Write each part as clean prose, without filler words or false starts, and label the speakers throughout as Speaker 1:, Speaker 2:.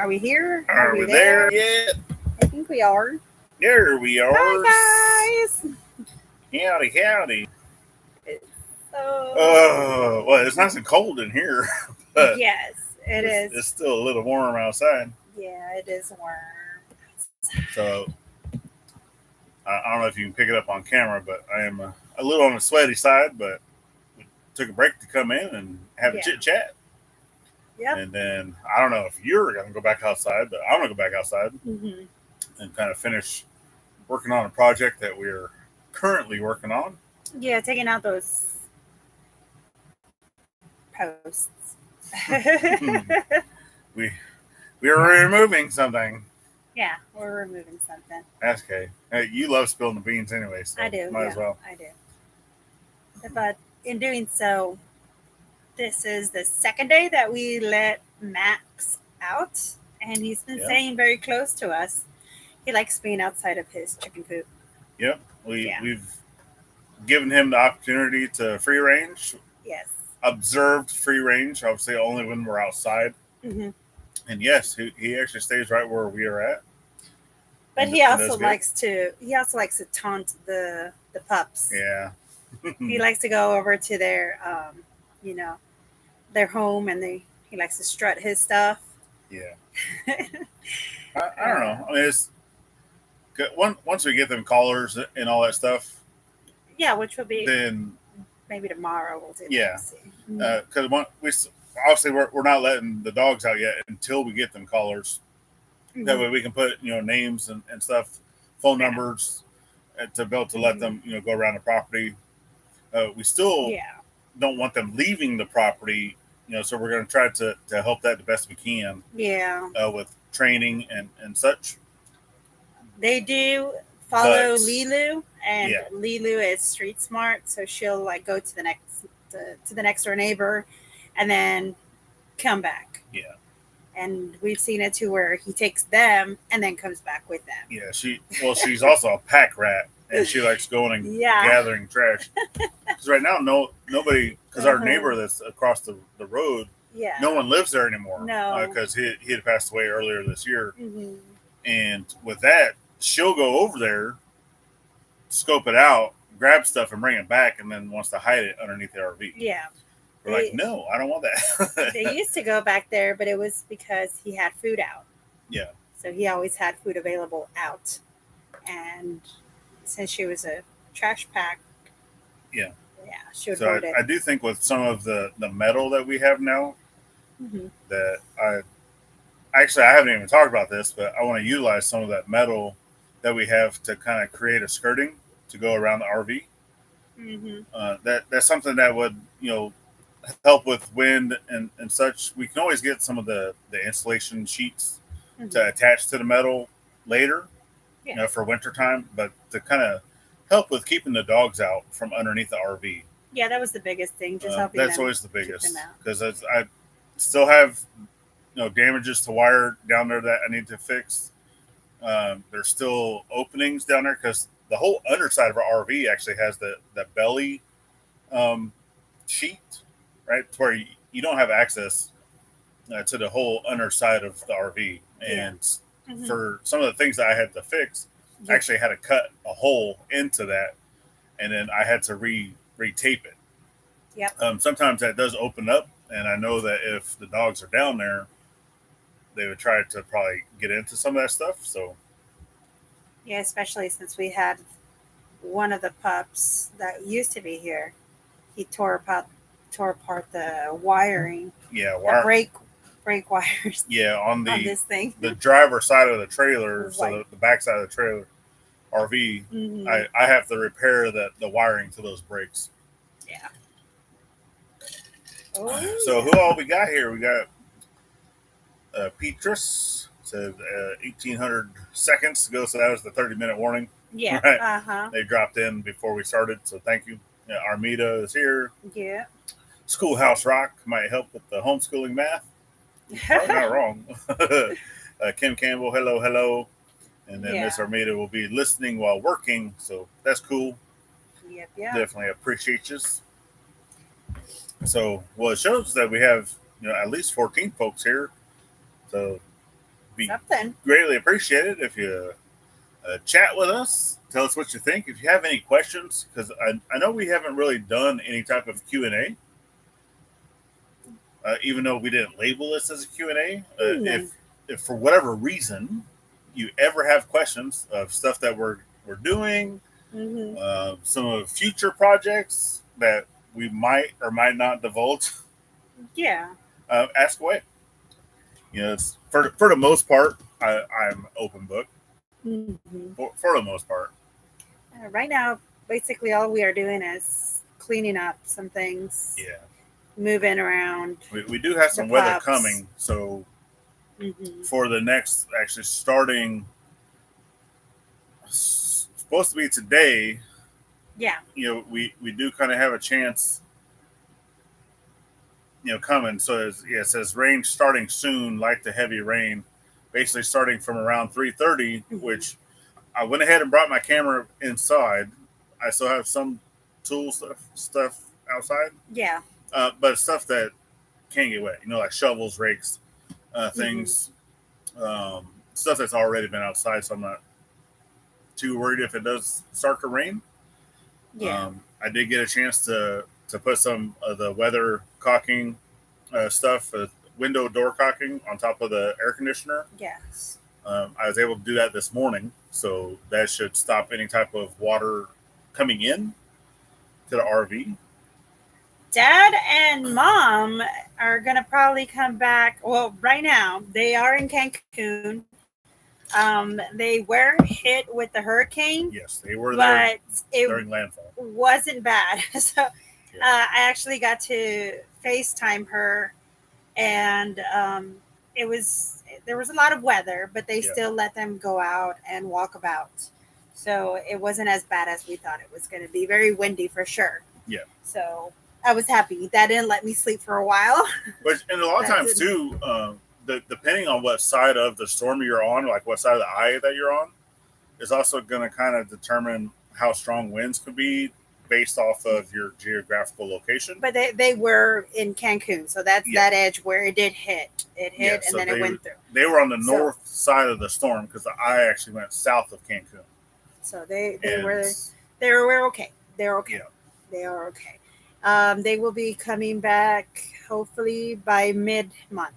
Speaker 1: Are we here?
Speaker 2: Are we there yet?
Speaker 1: I think we are.
Speaker 2: There we are.
Speaker 1: Hi, guys.
Speaker 2: Howdy, howdy.
Speaker 1: It's
Speaker 2: Well, it's nice and cold in here, but
Speaker 1: yes, it is.
Speaker 2: it's still a little warm outside.
Speaker 1: Yeah, it is warm.
Speaker 2: So I don't know if you can pick it up on camera, but I am a little on the sweaty side. But we took a break to come in and have a chit chat.
Speaker 1: Yep.
Speaker 2: And then I don't know if you're going to go back outside, but I'm going to go back outside and kind of finish working on a project that we're currently working on.
Speaker 1: Yeah, taking out those posts.
Speaker 2: we are removing something.
Speaker 1: Yeah, we're removing something.
Speaker 2: That's okay. Hey, you love spilling the beans anyway, so
Speaker 1: I do.
Speaker 2: Might as well.
Speaker 1: I do. But in doing so, this is the second day that we let Max out, and he's been staying very close to us. He likes being outside of his chicken coop.
Speaker 2: Yep. We've given him the opportunity to free range.
Speaker 1: Yes.
Speaker 2: Observed free range, obviously only when we're outside.
Speaker 1: Mm-hmm.
Speaker 2: And yes, he actually stays right where we are at.
Speaker 1: But he also likes to taunt the pups.
Speaker 2: Yeah.
Speaker 1: He likes to go over to their their home, and he likes to strut his stuff.
Speaker 2: Yeah. I don't know. I mean, it's once we get them collars and all that stuff.
Speaker 1: Yeah, which will be
Speaker 2: then
Speaker 1: maybe tomorrow we'll do.
Speaker 2: Yeah. Because obviously we're not letting the dogs out yet until we get them collars. Mm-hmm. That way we can put names and stuff, phone numbers, to be able to let them go around the property. We still don't want them leaving the property, so we're going to try to help that the best we can.
Speaker 1: Yeah.
Speaker 2: With training and such.
Speaker 1: They do follow Lilu, and Lilu is street smart, so she'll go to the next door neighbor, and then come back.
Speaker 2: Yeah.
Speaker 1: And we've seen it to where he takes them and then comes back with them.
Speaker 2: Yeah, she's also a pack rat, and she likes going and gathering trash. Because right now, nobody, because our neighbor that's across the road, no one lives there anymore.
Speaker 1: No,
Speaker 2: because he had passed away earlier this year. Mm-hmm. And with that, she'll go over there, scope it out, grab stuff, and bring it back, and then wants to hide it underneath the RV.
Speaker 1: Yeah.
Speaker 2: We're like, no, I don't want that.
Speaker 1: They used to go back there, but it was because he had food out.
Speaker 2: Yeah.
Speaker 1: So he always had food available out. And since she was a trash pack, she would hold it.
Speaker 2: I do think with some of the metal that we have now, that I haven't even talked about this, but I want to utilize some of that metal that we have to kind of create a skirting to go around the RV. Mm-hmm. That's something that would, help with wind and such. We can always get some of the insulation sheets to attach to the metal later, for wintertime, but to kind of help with keeping the dogs out from underneath the RV.
Speaker 1: Yeah, that was the biggest thing, just helping
Speaker 2: that's
Speaker 1: them
Speaker 2: always the biggest, because
Speaker 1: I
Speaker 2: still have damages to wire down there that I need to fix. There's still openings down there because the whole underside of our RV actually has the belly sheet, right, to where you don't have access to the whole underside of the RV. And for some of the things that I had to fix, I actually had to cut a hole into that, and then I had to re-tape it.
Speaker 1: Yep.
Speaker 2: Sometimes that does open up, and I know that if the dogs are down there, they would try to probably get into some of that stuff. So,
Speaker 1: yeah, especially since we had one of the pups that used to be here. He tore apart the wiring.
Speaker 2: Yeah,
Speaker 1: brake wires.
Speaker 2: Yeah, on
Speaker 1: this thing.
Speaker 2: The driver's side of the trailer, so the back side of the trailer RV. Mm-hmm. I have to repair the wiring to those brakes.
Speaker 1: Yeah.
Speaker 2: So who all we got here? We got Petrus said 1,800 seconds ago, so that was the 30-minute warning.
Speaker 1: Yeah.
Speaker 2: Right? They dropped in before we started, so thank you. Armida is here.
Speaker 1: Yeah.
Speaker 2: Schoolhouse Rock might help with the homeschooling math. Probably not wrong. Kim Campbell, hello. And then Miss Armida will be listening while working, so that's cool.
Speaker 1: Yep.
Speaker 2: Definitely appreciate you. So, it shows that we have at least 14 folks here. So Be
Speaker 1: something.
Speaker 2: greatly appreciated if you chat with us. Tell us what you think. If you have any questions, because I know we haven't really done any type of Q&A, even though we didn't label this as a Q&A. If for whatever reason you ever have questions of stuff that we're doing, some of future projects that we might or might not divulge, ask away. It's for the most part, I'm open book. For the most part.
Speaker 1: Right now, basically all we are doing is cleaning up some things.
Speaker 2: Yeah.
Speaker 1: Moving around.
Speaker 2: We do have some weather coming, so for the next, actually starting, supposed to be today.
Speaker 1: Yeah.
Speaker 2: We do kind of have a chance, coming. So it says rain starting soon, light to heavy rain, basically starting from around 3:30, which I went ahead and brought my camera inside. I still have some tool stuff outside.
Speaker 1: Yeah.
Speaker 2: But stuff that can get wet, like shovels, rakes, things, stuff that's already been outside. So I'm not too worried if it does start to rain.
Speaker 1: Yeah.
Speaker 2: I did get a chance to put some of the weather caulking stuff, window door caulking on top of the air conditioner.
Speaker 1: Yes.
Speaker 2: I was able to do that this morning, so that should stop any type of water coming in to the RV.
Speaker 1: Dad and Mom are going to probably come back. Well, right now, they are in Cancun. They were hit with the hurricane.
Speaker 2: Yes, they were there during landfall.
Speaker 1: It wasn't bad. So I actually got to FaceTime her, and there was a lot of weather, but they still let them go out and walk about. So it wasn't as bad as we thought it was going to be. Very windy for sure.
Speaker 2: Yeah.
Speaker 1: So I was happy. That didn't let me sleep for a while.
Speaker 2: And a lot of times too, depending on what side of the storm you're on, like what side of the eye that you're on, is also going to kind of determine how strong winds could be based off of your geographical location.
Speaker 1: But they were in Cancun, so that's that edge where it did hit. It hit, and then it went through.
Speaker 2: They were on the north side of the storm because the eye actually went south of Cancun.
Speaker 1: So they were okay. They're okay. Yeah. They are okay. They will be coming back hopefully by mid-month.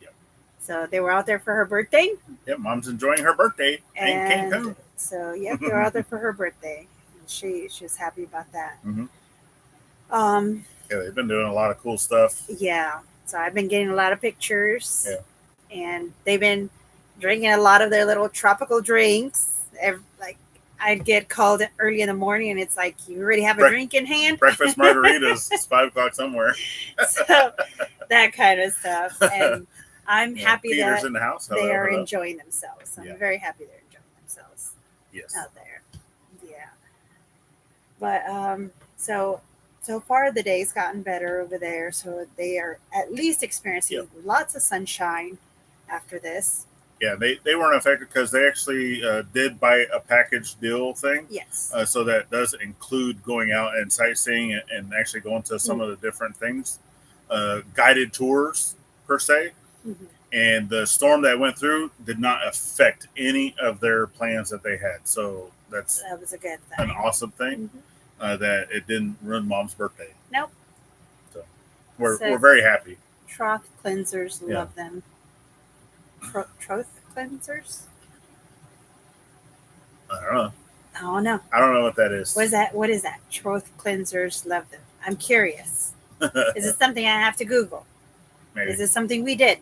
Speaker 2: Yep.
Speaker 1: So they were out there for her birthday.
Speaker 2: Yep, Mom's enjoying her birthday in Cancun.
Speaker 1: So they were out there for her birthday. And she was happy about that.
Speaker 2: Yeah, they've been doing a lot of cool stuff.
Speaker 1: Yeah. So I've been getting a lot of pictures.
Speaker 2: Yeah.
Speaker 1: And they've been drinking a lot of their little tropical drinks. Like I'd get called early in the morning, and it's like, you already have a drink in hand?
Speaker 2: Breakfast margaritas. It's 5 o'clock somewhere.
Speaker 1: So that kind of stuff. And I'm happy
Speaker 2: Peter's
Speaker 1: that
Speaker 2: in the house,
Speaker 1: they are enjoying themselves. I'm very happy they're enjoying themselves out there. Yeah. But so far the day's gotten better over there. So they are at least experiencing lots of sunshine after this.
Speaker 2: Yeah, they weren't affected because they actually did buy a package deal thing.
Speaker 1: Yes.
Speaker 2: So that does include going out and sightseeing and actually going to some of the different things, guided tours per se. And the storm that went through did not affect any of their plans that they had. So that
Speaker 1: was a good thing.
Speaker 2: An awesome thing that it didn't ruin Mom's birthday.
Speaker 1: Nope.
Speaker 2: So we're very happy.
Speaker 1: Troth cleansers love them. Troth cleansers?
Speaker 2: I don't know.
Speaker 1: I don't know
Speaker 2: what that is.
Speaker 1: What is that? Troth cleansers love them. I'm curious. Is it something I have to Google?
Speaker 2: Maybe.
Speaker 1: Is it something we did?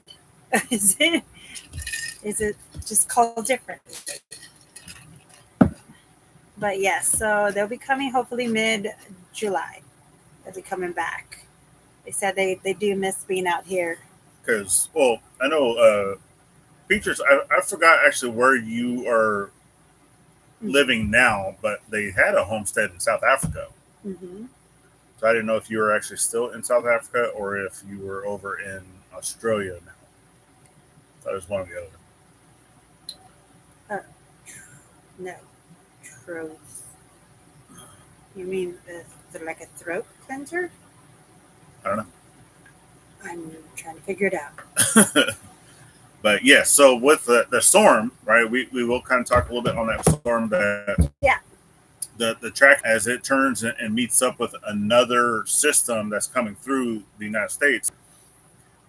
Speaker 1: Is it just called different? But yes, so they'll be coming hopefully mid-July. They'll be coming back. They said they do miss being out here.
Speaker 2: Because, I know Features, I forgot actually where you are living now, but they had a homestead in South Africa. So I didn't know if you were actually still in South Africa or if you were over in Australia now. That was one or the other.
Speaker 1: No. Truth. You mean like a throat cleanser?
Speaker 2: I don't know.
Speaker 1: I'm trying to figure it out.
Speaker 2: But yes, so with the storm, right, we will kind of talk a little bit on that storm that
Speaker 1: Yeah.
Speaker 2: the track as it turns and meets up with another system that's coming through the United States,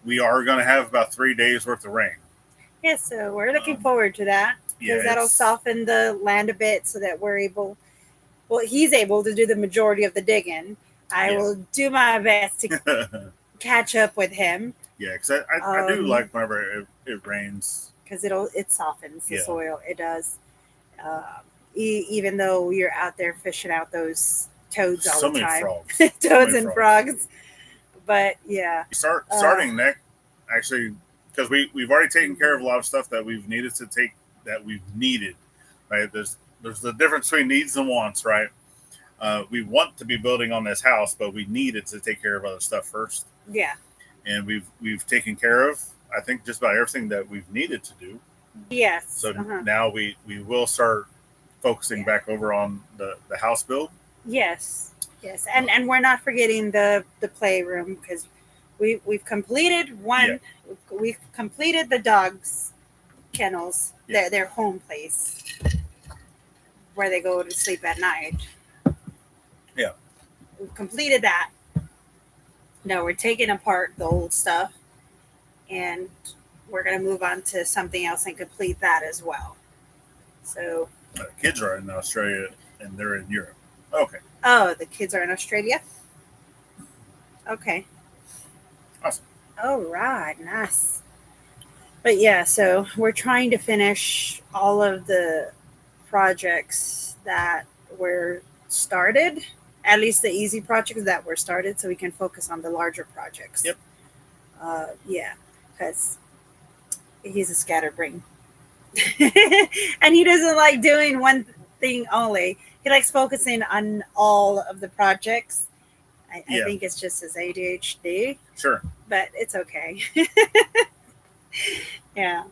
Speaker 2: we are going to have about 3 days worth of rain.
Speaker 1: Yeah, so we're looking forward to that because that'll soften the land a bit so that we're able, well, he's able to do the majority of the digging. I will do my best to catch up with him.
Speaker 2: Yeah, because I do like whenever it rains.
Speaker 1: Because it softens the soil. It does. Even though you're out there fishing out those toads all the time.
Speaker 2: Frogs.
Speaker 1: Toads and frogs. But yeah.
Speaker 2: Starting next, actually, because we've already taken care of a lot of stuff that we've needed to take, that we've needed, right? There's the difference between needs and wants, right? We want to be building on this house, but we needed to take care of other stuff first.
Speaker 1: Yeah.
Speaker 2: And we've taken care of, I think, just about everything that we've needed to do.
Speaker 1: Yes.
Speaker 2: So now we will start focusing back over on the house build.
Speaker 1: Yes. Yes. And we're not forgetting the playroom, because we've completed one. Yeah. We've completed the dogs' kennels, their home place, where they go to sleep at night.
Speaker 2: Yeah.
Speaker 1: We've completed that. No, we're taking apart the old stuff, and we're going to move on to something else and complete that as well. So
Speaker 2: kids are in Australia and they're in Europe. Okay.
Speaker 1: Oh, the kids are in Australia? Okay.
Speaker 2: Awesome.
Speaker 1: All right. Nice. But yeah, so we're trying to finish all of the projects that were started, at least the easy projects that were started, so we can focus on the larger projects.
Speaker 2: Yep.
Speaker 1: Yeah, because he's a scatterbrain. And he doesn't like doing one thing only. He likes focusing on all of the projects. I think it's just his ADHD.
Speaker 2: Sure.
Speaker 1: But it's okay. Yeah.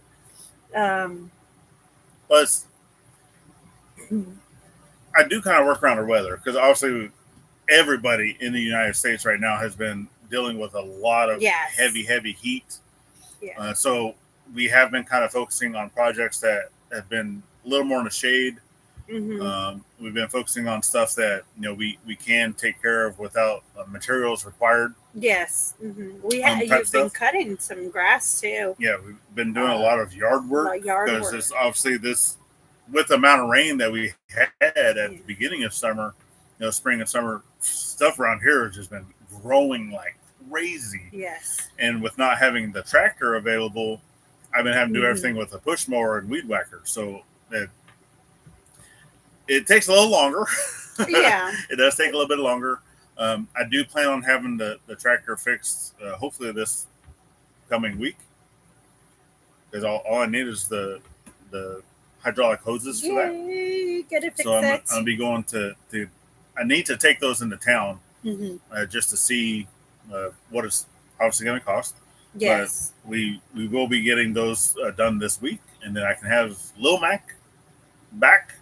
Speaker 2: Plus, I do kind of work around the weather, because obviously everybody in the United States right now has been dealing with a lot of heavy heat.
Speaker 1: Yeah.
Speaker 2: So we have been kind of focusing on projects that have been a little more in the shade.
Speaker 1: Mm-hmm.
Speaker 2: We've been focusing on stuff that we can take care of without materials required.
Speaker 1: Yes. Mm-hmm. You've been cutting some grass too.
Speaker 2: Yeah, we've been doing a lot of yard work, because it's obviously this, with the amount of rain that we had at the beginning of summer, spring and summer, stuff around here has just been growing like crazy.
Speaker 1: Yes.
Speaker 2: And with not having the tractor available, I've been having to do everything with a push mower and weed whacker. So it takes a little longer.
Speaker 1: Yeah.
Speaker 2: It does take a little bit longer. I do plan on having the tractor fixed, hopefully this coming week, because all I need is the hydraulic hoses for that.
Speaker 1: Get it fixed.
Speaker 2: So I'm going to be going to I need to take those into town, just to see what it's obviously going to cost.
Speaker 1: Yes.
Speaker 2: But we will be getting those done this week, and then I can have Lil Mac back.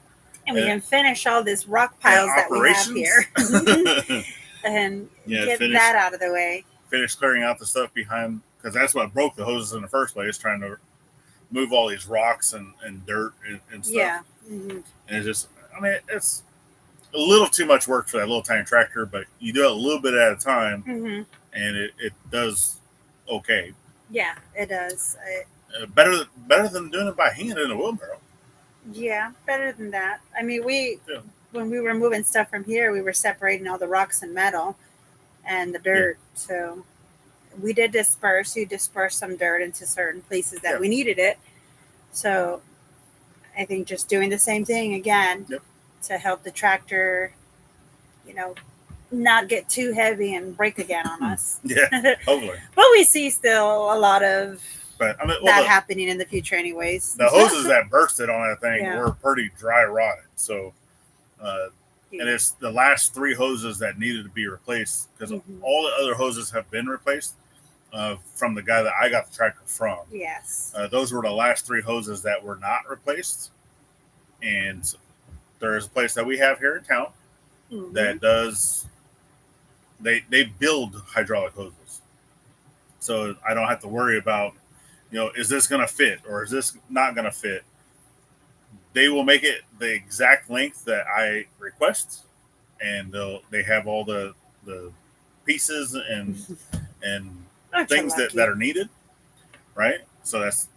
Speaker 1: And we can finish all these rock piles that we have here. And get that out of the way.
Speaker 2: Finish clearing out the stuff behind, because that's what broke the hoses in the first place, trying to move all these rocks and dirt and stuff.
Speaker 1: Yeah.
Speaker 2: And it's just, it's a little too much work for that little tiny tractor, but you do it a little bit at a time, and it does okay.
Speaker 1: Yeah, it does.
Speaker 2: Better than doing it by hand in a wheelbarrow.
Speaker 1: Yeah, better than that. When we were moving stuff from here, we were separating all the rocks and metal and the dirt. Yeah. So we did disperse. You disperse some dirt into certain places that we needed it. So I think just doing the same thing again to help the tractor, not get too heavy and break again on us.
Speaker 2: Yeah, hopefully.
Speaker 1: But we see still a lot of that happening in the future anyways.
Speaker 2: The hoses that bursted on that thing were pretty dry rotted. So, and it's the last 3 hoses that needed to be replaced, because all the other hoses have been replaced from the guy that I got the tractor from.
Speaker 1: Yes.
Speaker 2: Those were the last 3 hoses that were not replaced. And there is a place that we have here in town that does, they build hydraulic hoses. So I don't have to worry about is this going to fit or is this not going to fit? They will make it the exact length that I request, and they have all the pieces and things that are needed, right? So that's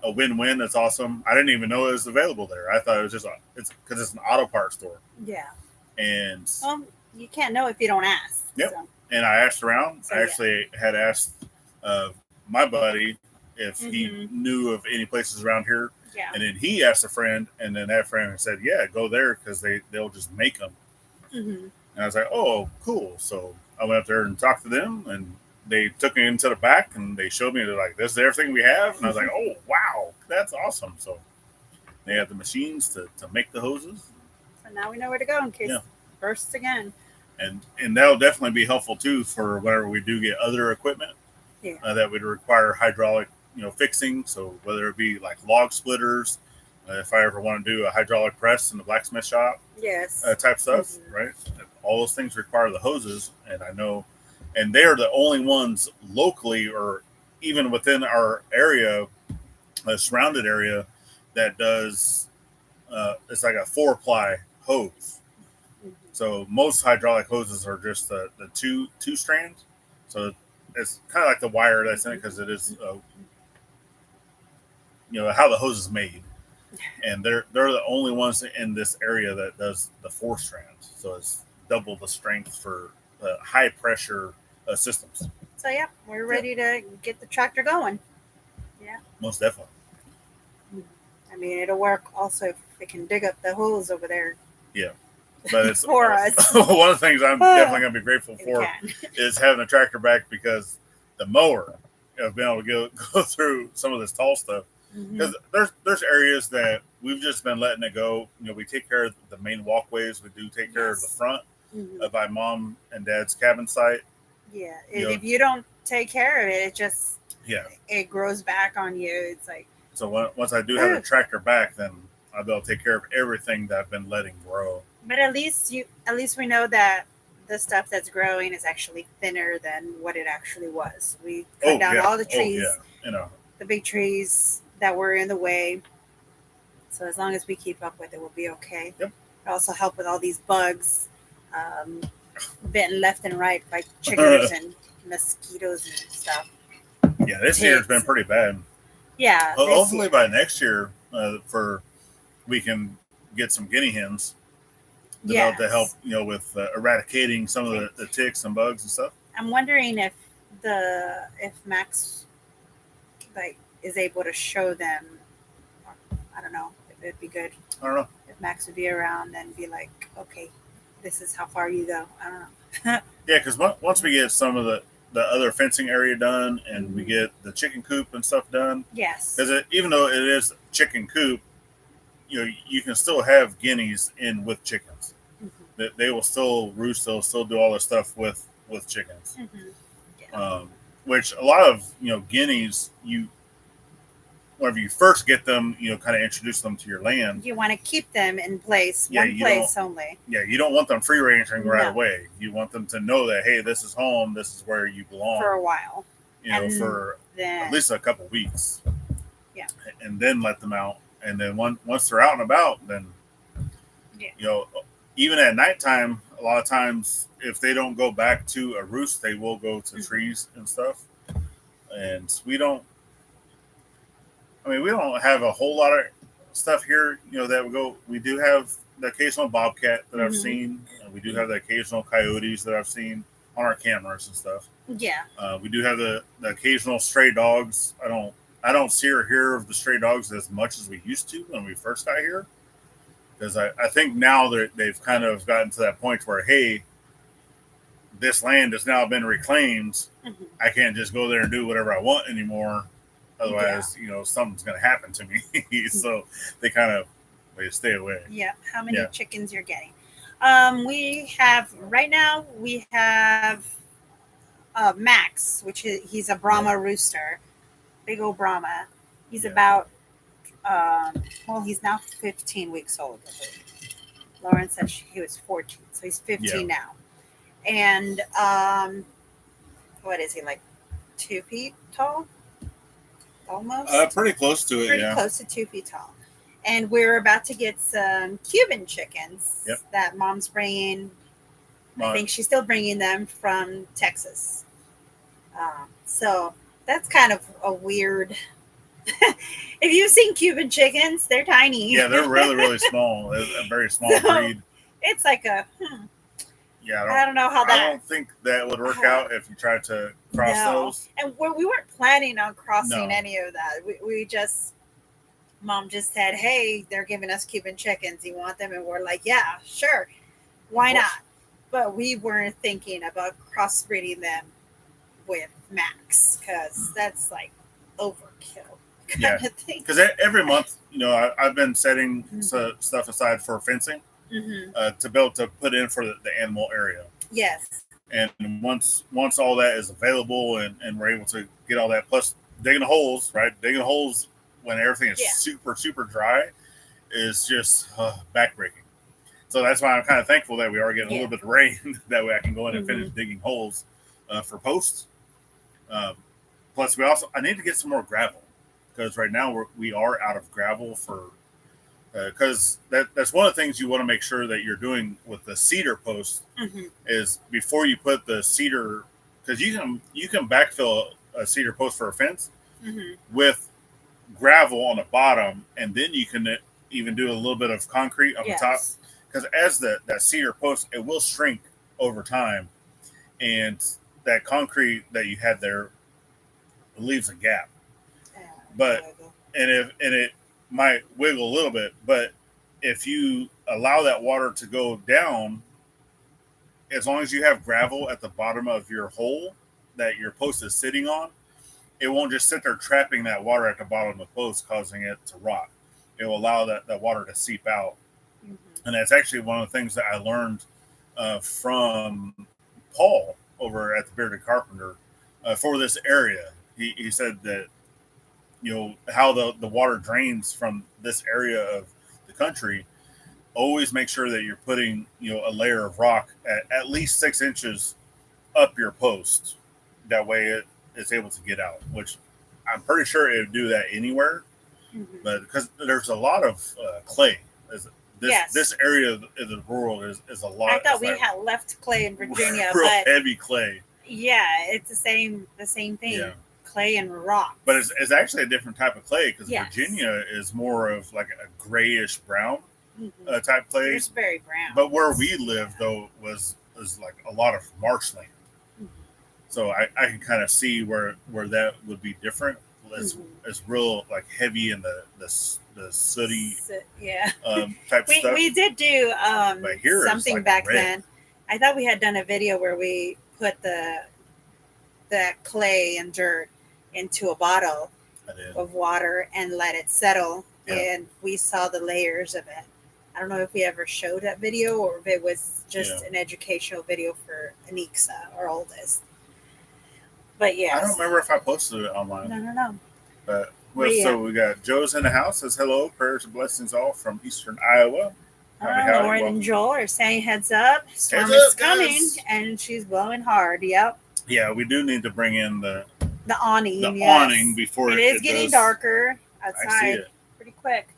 Speaker 2: a win-win. That's awesome. I didn't even know it was available there. I thought it was just it's because it's an auto parts store.
Speaker 1: Yeah.
Speaker 2: And
Speaker 1: you can't know if you don't ask.
Speaker 2: Yep. So. And I asked around. So, I actually had asked my buddy if he knew of any places around here.
Speaker 1: Yeah.
Speaker 2: And then he asked a friend, and then that friend said, "Yeah, go there because they'll just make them." And I was like, "Oh, cool!" So I went up there and talked to them, and they took me into the back and they showed me, they're like, "This is everything we have," and I was like, "Oh, wow, that's awesome!" So they have the machines to make the hoses.
Speaker 1: So now we know where to go in case it bursts again.
Speaker 2: And that'll definitely be helpful too for whenever we do get other equipment that would require hydraulic fixing. So whether it be like log splitters, if I ever want to do a hydraulic press in the blacksmith shop, type stuff, right? All those things require the hoses, and I know, and they're the only ones locally or even within our area, surrounded area, that does. It's like a 4-ply hose. So most hydraulic hoses are just the two strands. So it's kind of like the wire that's in it because it is. How the hose is made, and they're the only ones in this area that does the 4 strands, so it's double the strength for high pressure systems.
Speaker 1: So we're ready to get the tractor going.
Speaker 2: Most definitely.
Speaker 1: I mean, it'll work also if it can dig up the holes over there.
Speaker 2: But it's
Speaker 1: for us.
Speaker 2: One of the things I'm definitely going to be grateful for is having a tractor back, because the mower has been able to go through some of this tall stuff. Because there's areas that we've just been letting it go. We take care of the main walkways. We do take care of the front of my mom and dad's cabin site.
Speaker 1: Yeah, if you don't take care of it, it just it grows back on you. It's like,
Speaker 2: so once I do have a tractor back, then I'll be able to take care of everything that I've been letting grow.
Speaker 1: But at least we know that the stuff that's growing is actually thinner than what it actually was. We cut down all the trees, the big trees that were in the way. So as long as we keep up with it, we'll be okay.
Speaker 2: Yep.
Speaker 1: It also help with all these bugs, bitten left and right by chiggers and mosquitoes and stuff.
Speaker 2: Yeah, this year's been pretty bad.
Speaker 1: Yeah.
Speaker 2: Hopefully by next year, we can get some guinea hens to help, with eradicating some of the ticks and bugs and stuff.
Speaker 1: I'm wondering if Max is able to show them. I don't know if it'd be good.
Speaker 2: I don't know
Speaker 1: if Max would be around and be like, okay, this is how far you go. I don't know.
Speaker 2: Yeah, because once we get some of the other fencing area done and we get the chicken coop and stuff done.
Speaker 1: Yes.
Speaker 2: Because even though it is chicken coop, you can still have guineas in with chickens. They will still roost. They'll still do all the stuff with chickens. Which a lot of guineas, whenever you first get them, kind of introduce them to your land.
Speaker 1: You want to keep them in place, one place only.
Speaker 2: Yeah, you don't want them free ranging right away. You want them to know that, hey, this is home. This is where you belong
Speaker 1: for a while.
Speaker 2: For at least a couple weeks.
Speaker 1: Yeah,
Speaker 2: and then let them out. And then once they're out and about, then even at nighttime, a lot of times if they don't go back to a roost, they will go to trees and stuff. And we don't have a whole lot of stuff here, that would go. We do have the occasional bobcat that I've seen. We do have the occasional coyotes that I've seen on our cameras and stuff.
Speaker 1: Yeah.
Speaker 2: We do have the occasional stray dogs. I don't see or hear of the stray dogs as much as we used to when we first got here. Because I think now that they've kind of gotten to that point where, hey, this land has now been reclaimed. I can't just go there and do whatever I want anymore. Otherwise, something's going to happen to me. So they kind of stay away.
Speaker 1: Yeah. How many chickens you're getting? We have Max, which he's a Brahma rooster, big old Brahma. He's about, he's now 15 weeks old. Lauren said he was 14, so he's 15 now. And what is he, like 2 feet tall? almost.
Speaker 2: Pretty close to it,
Speaker 1: pretty close to 2 feet tall. And we're about to get some Cuban chickens that Mom's bringing. I think she's still bringing them from Texas. So that's kind of a weird. If you've seen Cuban chickens, they're tiny.
Speaker 2: Yeah, they're really, really small. It's a very small breed.
Speaker 1: It's like a.
Speaker 2: Yeah,
Speaker 1: I don't know how that.
Speaker 2: I don't think that would work out if you tried to cross those.
Speaker 1: And we weren't planning on crossing any of that. We just. Mom just said, "Hey, they're giving us Cuban chickens. You want them?" And we're like, "Yeah, sure. Why not?" But we weren't thinking about crossbreeding them with Max because that's like overkill kind of thing.
Speaker 2: Because every month, I've been setting stuff aside for fencing to be able to put in for the animal area.
Speaker 1: Yes.
Speaker 2: And once all that is available and we're able to get all that, plus digging holes, right? Digging holes when everything is super, super dry is just backbreaking. So that's why I'm kind of thankful that we are getting a little bit of rain. That way I can go in and finish digging holes for posts. Plus, I need to get some more gravel because right now we are out of gravel for because that's one of the things you want to make sure that you're doing with the cedar post is before you put the cedar, because you can backfill a cedar post for a fence with gravel on the bottom, and then you can even do a little bit of concrete on the top. Because as that cedar post, it will shrink over time, and that concrete that you had there leaves a gap. But it might wiggle a little bit. But if you allow that water to go down, as long as you have gravel at the bottom of your hole that your post is sitting on, it won't just sit there trapping that water at the bottom of the post, causing it to rot. It will allow that water to seep out. And that's actually one of the things that I learned from Paul over at the Bearded Carpenter for this area. He said that, how the water drains from this area of the country, always make sure that you're putting, a layer of rock at least 6 inches up your post. That way it's able to get out, which I'm pretty sure it would do that anywhere. But because there's a lot of clay. This area of the rural is a lot.
Speaker 1: I thought we had left clay in Virginia,
Speaker 2: real
Speaker 1: but
Speaker 2: heavy clay.
Speaker 1: Yeah, it's the same thing. Yeah. Clay and rock.
Speaker 2: But it's actually a different type of clay because Virginia is more of like a grayish brown type clay.
Speaker 1: It's very brown.
Speaker 2: But where we live though was like a lot of marshland. So I can kind of see where that would be different. It's real like heavy in the sooty type stuff.
Speaker 1: We did do something like back then. I thought we had done a video where we put the clay and dirt into a bottle of water and let it settle, and we saw the layers of it. I don't know if we ever showed that video or if it was just an educational video for Anixa, our oldest. But
Speaker 2: I don't remember if I posted it online.
Speaker 1: No.
Speaker 2: But so we got Joe's in the house. Says hello, prayers and blessings all from Eastern Iowa.
Speaker 1: Lauren and Joel are saying heads up. Storm is coming, and she's blowing hard. Yep.
Speaker 2: Yeah, we do need to bring in the
Speaker 1: awning.
Speaker 2: The awning before
Speaker 1: it is getting darker outside pretty quick.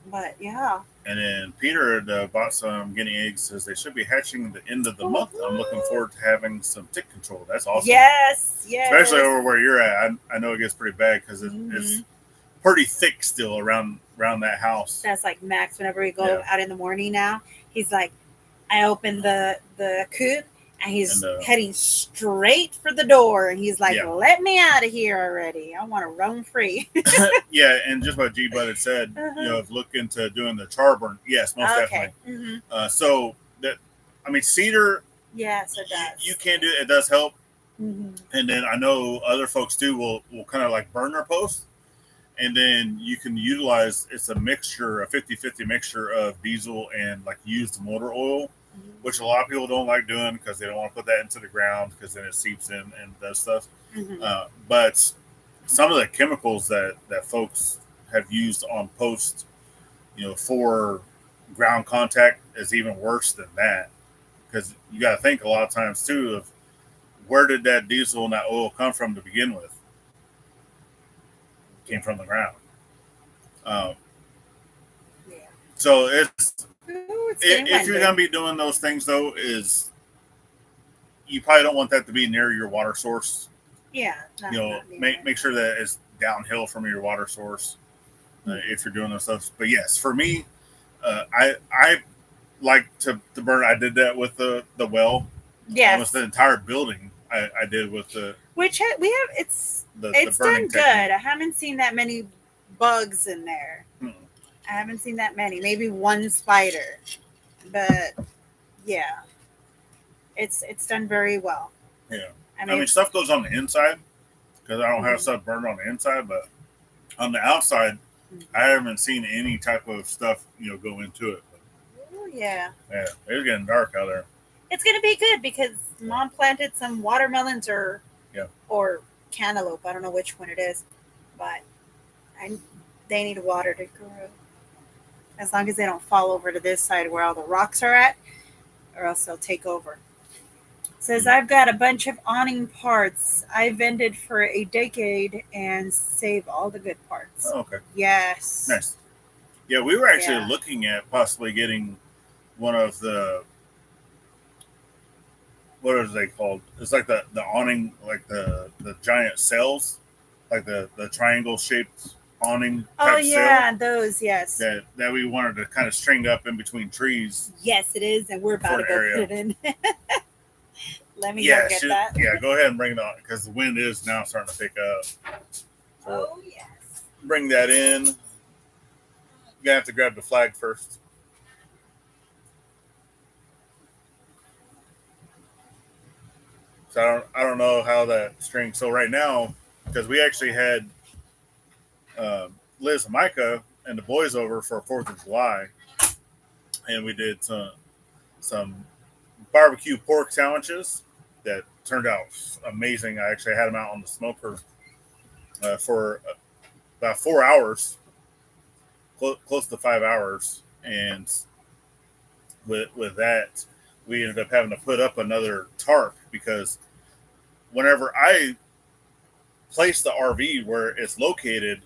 Speaker 1: But yeah.
Speaker 2: And then Peter had bought some guinea eggs. Says they should be hatching the end of the month. I'm looking forward to having some tick control. That's awesome.
Speaker 1: Yes.
Speaker 2: Especially over where you're at. I know it gets pretty bad because it's pretty thick still around that house.
Speaker 1: That's like Max. Whenever we go out in the morning now, he's like, I open the coop and he's heading straight for the door. And he's like, let me out of here already. I want to roam free.
Speaker 2: Yeah, and just what G Bud had said, look into doing the charburn. Yes, most definitely. So cedar.
Speaker 1: Yes, it does.
Speaker 2: You can do it. It does help. And then I know other folks too will kind of like burn their posts. And then you can utilize, it's a mixture, a 50-50 mixture of diesel and like used motor oil, which a lot of people don't like doing because they don't want to put that into the ground because then it seeps in and does stuff. But some of the chemicals that folks have used on post, for ground contact is even worse than that. Because you got to think a lot of times too of where did that diesel and that oil come from to begin with? came from the ground. Um,
Speaker 1: Yeah.
Speaker 2: so it's
Speaker 1: Ooh, it's
Speaker 2: if you're gonna be doing those things though, is you probably don't want that to be near your water source.
Speaker 1: Yeah.
Speaker 2: Make sure that it's downhill from your water source if you're doing those stuff. But yes, for me, I like to burn. I did that with the well.
Speaker 1: Yes.
Speaker 2: Almost the entire building I did with the
Speaker 1: which we have it's done good. I haven't seen that many bugs in there. I haven't seen that many. Maybe one spider, but yeah, it's done very well.
Speaker 2: Yeah, I mean stuff goes on the inside because I don't have stuff burned on the inside, but on the outside, I haven't seen any type of stuff go into it.
Speaker 1: Oh yeah.
Speaker 2: Yeah, it's getting dark out there.
Speaker 1: It's gonna be good because Mom planted some watermelons or cantaloupe. I don't know which one it is, but they need water to grow. As long as they don't fall over to this side where all the rocks are at, or else they'll take over. It says I've got a bunch of awning parts. I vended for a decade and save all the good parts.
Speaker 2: Oh, okay.
Speaker 1: Yes.
Speaker 2: Nice. Yeah, we were actually looking at possibly getting one of the what are they called? It's like the awning, like the giant sails, like the triangle shaped awning.
Speaker 1: Oh yeah, sail those
Speaker 2: that we wanted to kind of string up in between trees.
Speaker 1: Yes, it is, and we're about to go put it in. Let me go get that.
Speaker 2: Yeah, go ahead and bring it on because the wind is now starting to pick up.
Speaker 1: So yes.
Speaker 2: Bring that in. You have to grab the flag first. So I don't know how that string. So right now, because we actually had Liz and Micah and the boys over for 4th of July, and we did some barbecue pork sandwiches that turned out amazing. I actually had them out on the smoker for about 4 hours, close to 5 hours, and with that, we ended up having to put up another tarp because whenever I placed the RV where it's located,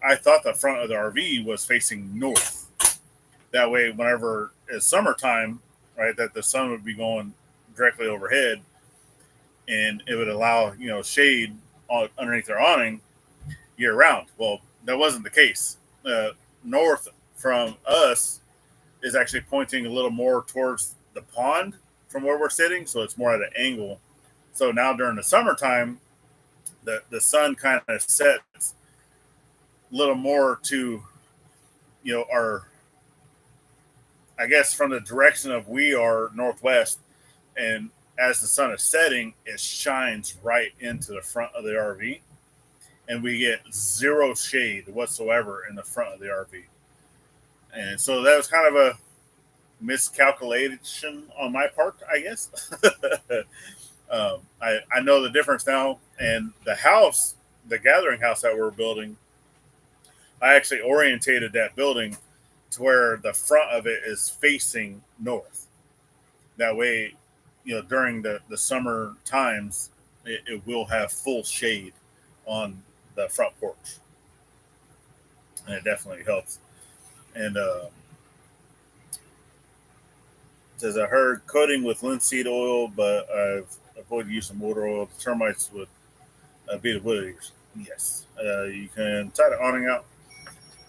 Speaker 2: I thought the front of the RV was facing north. That way, whenever it's summertime, right, that the sun would be going directly overhead, and it would allow shade underneath their awning year round. Well, that wasn't the case. North from us is actually pointing a little more towards the pond from where we're sitting, so it's more at an angle. So now during the summertime, the sun kind of sets a little more to our, I guess, from the direction of we are northwest, and as the sun is setting, it shines right into the front of the RV, and we get zero shade whatsoever in the front of the RV. And so that was kind of a miscalculation on my part, I guess. I know the difference now, and the house, the gathering house that we're building, I actually orientated that building to where the front of it is facing north. That way, during the summer times, it will have full shade on the front porch, and it definitely helps. And says I heard coating with linseed oil, but I've avoided using motor oil. The termites would be the wood eaters. Yes, you can tie the awning out.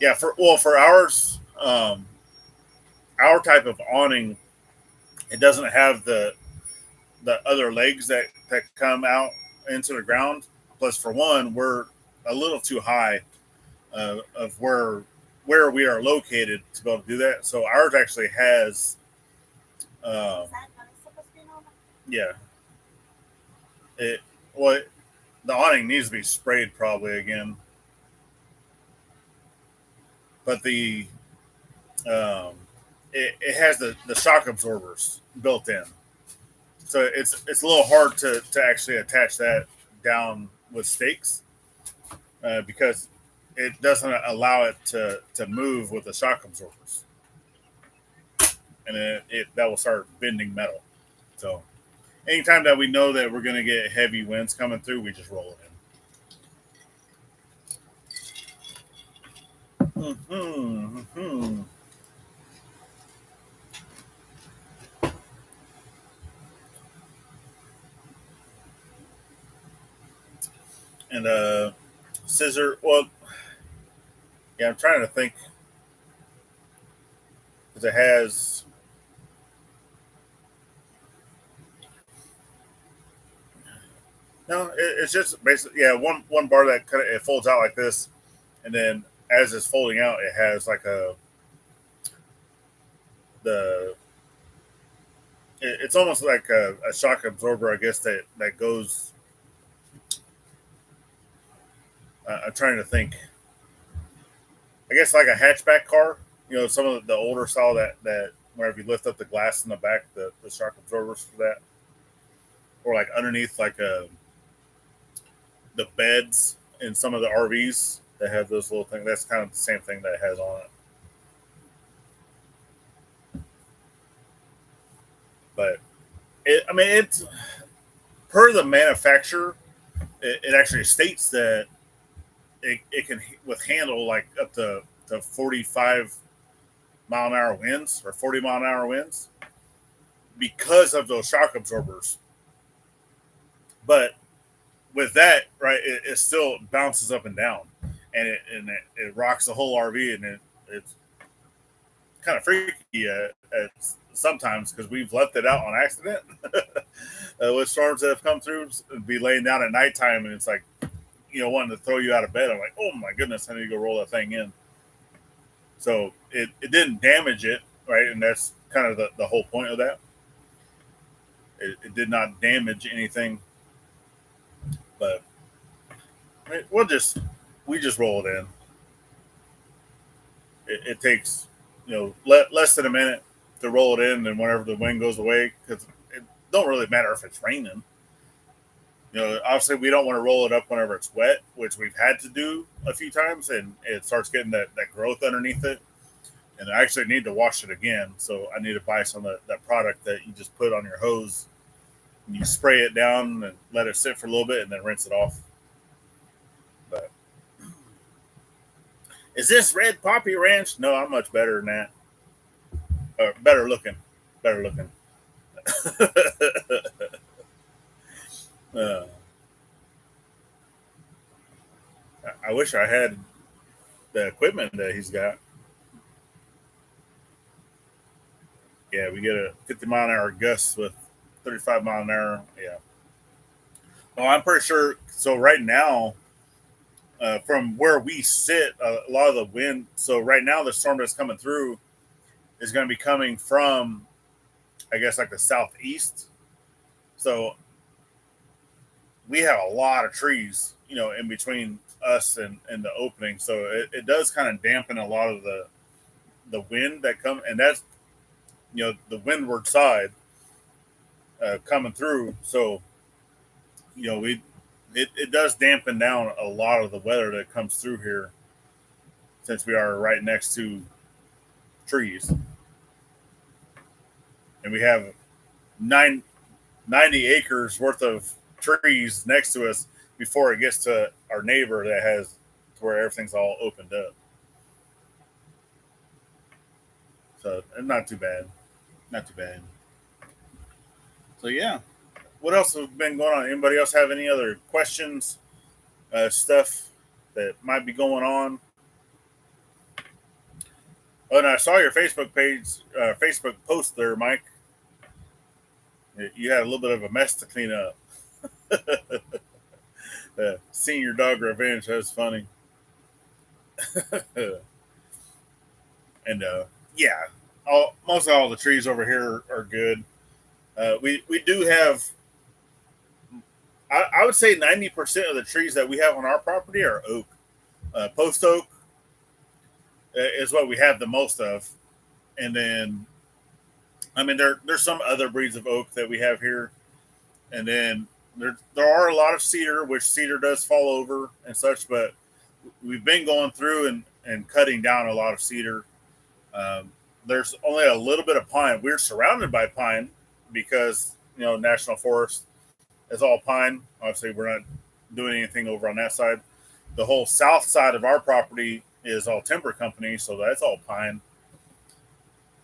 Speaker 2: Yeah, for ours, our type of awning, it doesn't have the other legs that come out into the ground. Plus, for one, we're a little too high of where we are located to be able to do that. So ours actually has, yeah, the awning needs to be sprayed probably again, but it has the shock absorbers built in. So it's a little hard to actually attach that down with stakes because it doesn't allow it to move with the shock absorbers, and that will start bending metal. So anytime that we know that we're going to get heavy winds coming through, we just roll it in. Mm-hmm. And scissor. Well, yeah, I'm trying to think because it has. No, it's just basically one bar that kind of it folds out like this, and then as it's folding out, it has like the it's almost like a shock absorber, I guess that goes. I'm trying to think. I guess like a hatchback car. You know, some of the older style that whenever you lift up the glass in the back, the shock absorbers for that, or like underneath like the beds in some of the RVs that have those little things. That's kind of the same thing that it has on it. But I mean, it's per the manufacturer. It actually states that it can handle like up to 45 mile an hour winds or 40 mile an hour winds because of those shock absorbers. But with that, right, it still bounces up and down, and it rocks the whole RV, and it's kind of freaky at sometimes because we've left it out on accident with storms that have come through. Be laying down at nighttime, and it's like wanting to throw you out of bed. I'm like, oh my goodness, I need to go roll that thing in. So it didn't damage it, right, and that's kind of the whole point of that. It did not damage anything, but we just roll it in. It takes less than a minute to roll it in, and whenever the wind goes away, because it don't really matter if it's raining. Obviously we don't want to roll it up whenever it's wet, which we've had to do a few times, and it starts getting that growth underneath it. And I actually need to wash it again, so I need to buy some of that product that you just put on your hose. And you spray it down and let it sit for a little bit, and then rinse it off. But is this Red Poppy Ranch? No, I'm much better than that. Better looking. uh, I wish I had the equipment that he's got. Yeah, we get a 50 mile an hour gust with 35 mile an hour. Yeah. Well, I'm pretty sure. So right now, from where we sit, a lot of the wind. So right now, the storm that's coming through is going to be coming from, I guess, like the southeast. So we have a lot of trees, in between us and the opening. So it does kind of dampen a lot of the wind that comes, and that's the windward side coming through. So it does dampen down a lot of the weather that comes through here, since we are right next to trees, and we have 90 acres worth of trees next to us before it gets to our neighbor that has to where everything's all opened up. So not too bad. Not too bad. So yeah. What else has been going on? Anybody else have any other questions? Stuff that might be going on? Oh, and I saw your Facebook page, Facebook post there, Mike. You had a little bit of a mess to clean up. Senior dog revenge. That was funny. And yeah, most of all the trees over here are good. We do have. I would say 90% of the trees that we have on our property are oak. Post oak is what we have the most of, and then I mean there's some other breeds of oak that we have here, and then there are a lot of cedar, which cedar does fall over and such, but we've been going through and cutting down a lot of cedar. There's only a little bit of pine. We're surrounded by pine because national forest is all pine. Obviously, we're not doing anything over on that side. The whole south side of our property is all timber company, so that's all pine.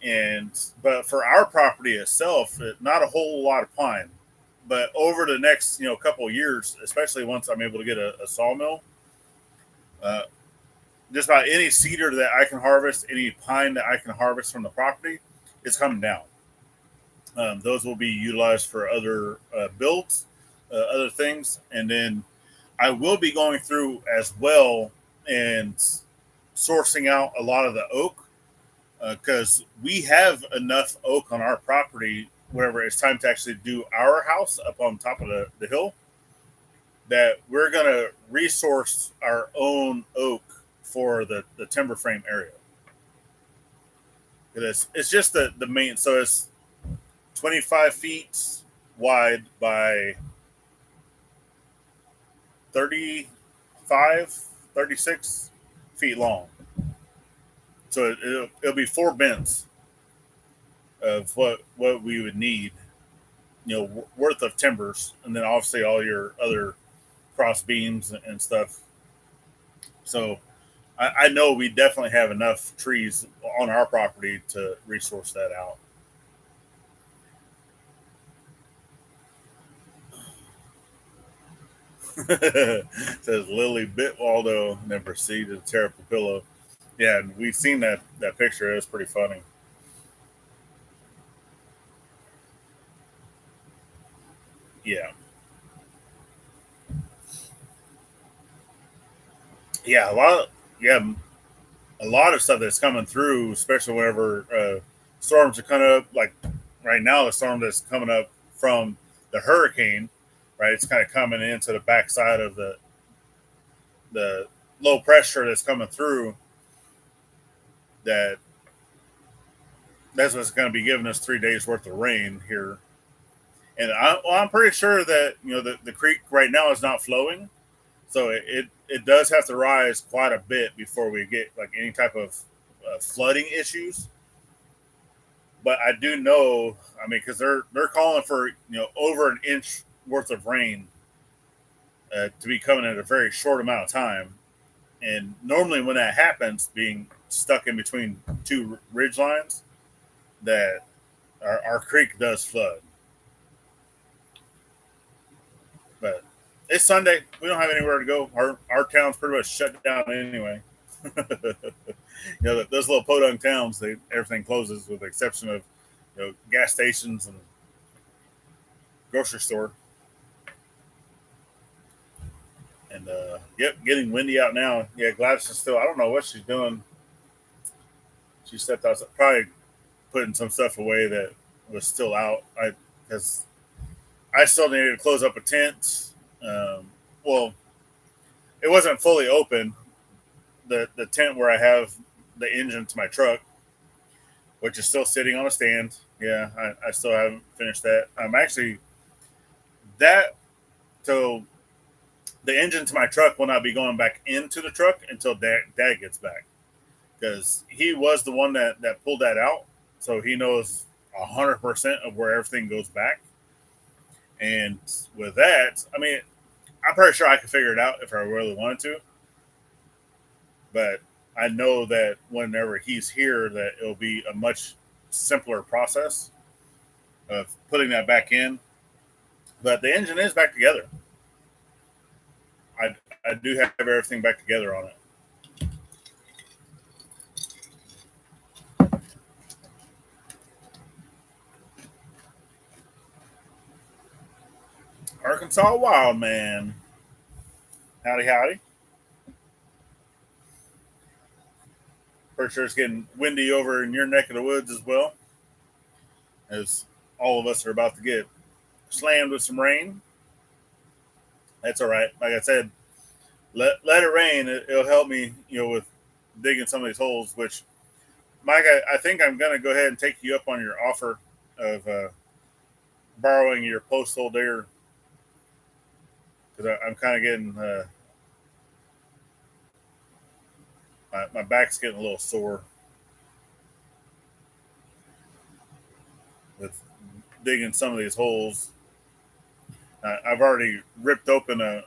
Speaker 2: And but for our property itself, not a whole lot of pine. But over the next couple of years, especially once I'm able to get a sawmill, uh, just about any cedar that I can harvest, any pine that I can harvest from the property, is coming down. Those will be utilized for other builds, other things, and then I will be going through as well and sourcing out a lot of the oak because we have enough oak on our property whenever it's time to actually do our house up on top of the hill that we're going to resource our own oak for the timber frame area. It's just the main, so it's 25 feet wide by 35, 36 feet long. So it'll be 4 bins of what we would need, worth of timbers, and then obviously all your other cross beams and stuff. So I know we definitely have enough trees on our property to resource that out. Says Lily bit Waldo, then proceeded to tear up the pillow. Yeah, and we've seen that picture. It was pretty funny. Yeah. Yeah, a lot of stuff that's coming through, especially whenever storms are coming up. Like right now, the storm that's coming up from the hurricane, right? It's kind of coming into the backside of the low pressure that's coming through. That's what's going to be giving us 3 days worth of rain here. And I'm pretty sure that the creek right now is not flowing, so it does have to rise quite a bit before we get like any type of flooding issues. But I do know, I mean, because they're calling for over an inch worth of rain to be coming in a very short amount of time. And normally, when that happens, being stuck in between two ridge lines, that our creek does flood. But it's Sunday. We don't have anywhere to go. Our town's pretty much shut down anyway. Those little podunk towns, everything closes with the exception of gas stations and grocery store. And yep, getting windy out now. Yeah, Gladys is still. I don't know what she's doing. She stepped outside, probably putting some stuff away that was still out. Because I still needed to close up a tent. Well, it wasn't fully open. The tent where I have the engine to my truck, which is still sitting on a stand. Yeah, I still haven't finished that. I'm actually that so the engine to my truck will not be going back into the truck until Dad gets back, because he was the one that pulled that out, so he knows 100% of where everything goes back. And with that, I mean, I'm pretty sure I could figure it out if I really wanted to. But I know that whenever he's here, that it'll be a much simpler process of putting that back in. But the engine is back together. I do have everything back together on it. Arkansas Wild Man. Howdy, howdy. Pretty sure it's getting windy over in your neck of the woods as well, as all of us are about to get slammed with some rain. That's all right. Like I said, let it rain. It'll help me, with digging some of these holes. Which, Mike, I think I'm going to go ahead and take you up on your offer of borrowing your postal there, because I'm kind of getting my back's getting a little sore with digging some of these holes. I've already ripped open a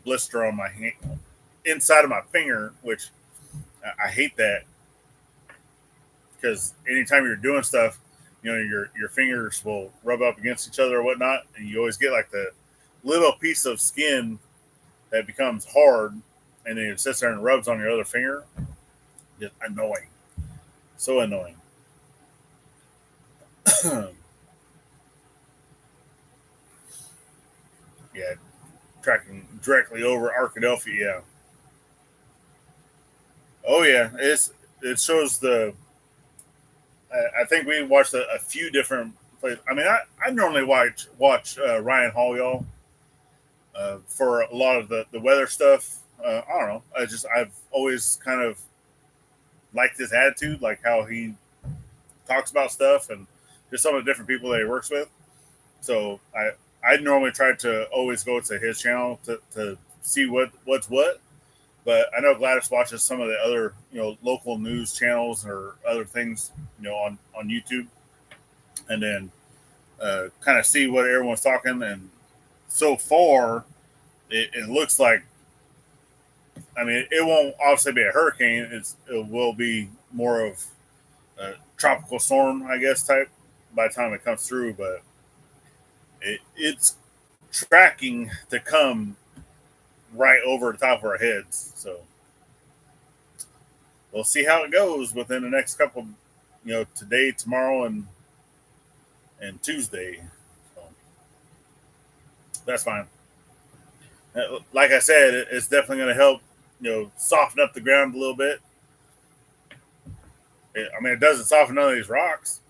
Speaker 2: blister on my hand, inside of my finger, which I hate that because anytime you're doing stuff, your fingers will rub up against each other or whatnot, and you always get like the little piece of skin that becomes hard, and then it sits there and rubs on your other finger. Just annoying, so annoying. Yeah, tracking directly over Arkadelphia. Yeah. Oh yeah, it shows the. I think we watched a few different places. I mean, I normally watch Ryan Hall, y'all, for a lot of the weather stuff. I don't know. I've always kind of liked his attitude, like how he talks about stuff, and just some of the different people that he works with. So I normally try to always go to his channel to see what's what. But I know Gladys watches some of the other local news channels or other things on YouTube, and then kind of see what everyone's talking. And so far, it looks like, I mean, it won't obviously be a hurricane. It will be more of a tropical storm, I guess, type by the time it comes through. But it's tracking to come right over the top of our heads. So we'll see how it goes within the next couple, today, tomorrow, and Tuesday. So that's fine. Like I said, it's definitely going to help, soften up the ground a little bit. I mean, it doesn't soften none of these rocks.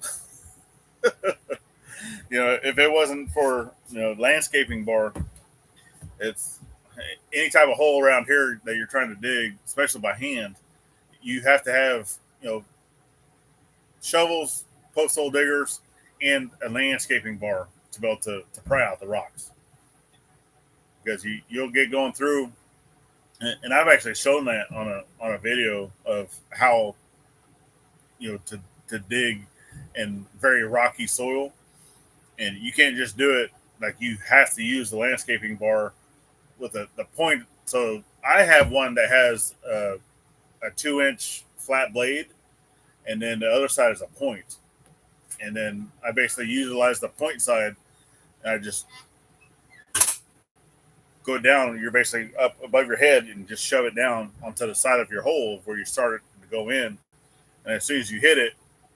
Speaker 2: If it wasn't for landscaping bar, it's any type of hole around here that you're trying to dig, especially by hand. You have to have shovels, post hole diggers, and a landscaping bar to be able to pry out the rocks, because you'll get going through. And I've actually shown that on a video of how to dig in very rocky soil, and you can't just do it. Like, you have to use the landscaping bar with the point. So I have one that has a 2-inch flat blade, and then the other side is a point. And then I basically utilize the point side, and I just go down. You're basically up above your head and just shove it down onto the side of your hole where you started to go in. And as soon as you hit it,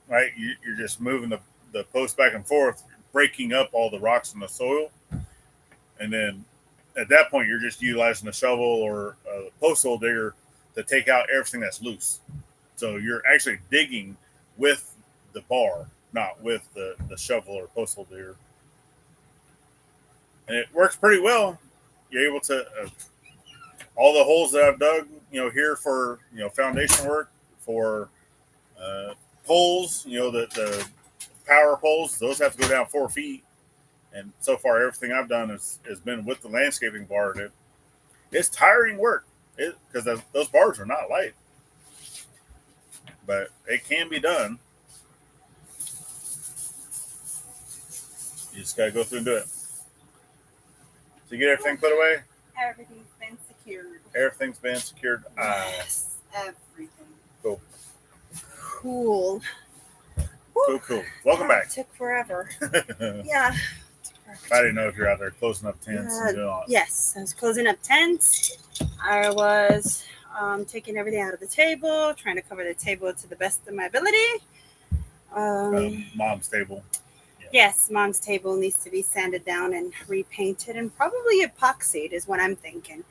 Speaker 2: right, you're just moving the post back and forth, breaking up all the rocks in the soil. And then at that point, you're just utilizing a shovel or a post hole digger to take out everything that's loose. So you're actually digging with the bar, not with the shovel or post hole digger. And it works pretty well. You're able to, all the holes that I've dug, here for, foundation work, for poles, the power poles, those have to go down 4 feet. And so far, everything I've done has been with the landscaping bar. And it's tiring work because those bars are not light, but it can be done. You just got to go through and do it. So you get everything put away?
Speaker 1: Everything's been secured.
Speaker 2: Everything's been secured.
Speaker 1: Yes, everything.
Speaker 2: Cool.
Speaker 1: Cool.
Speaker 2: Cool. Welcome back.
Speaker 1: It took forever. Yeah.
Speaker 2: I didn't know if you're out there closing up tents and doing all that.
Speaker 1: Yes, I was closing up tents. I was taking everything out of the table, trying to cover the table to the best of my ability.
Speaker 2: Mom's table.
Speaker 1: Yeah. Yes, Mom's table needs to be sanded down and repainted, and probably epoxied is what I'm thinking.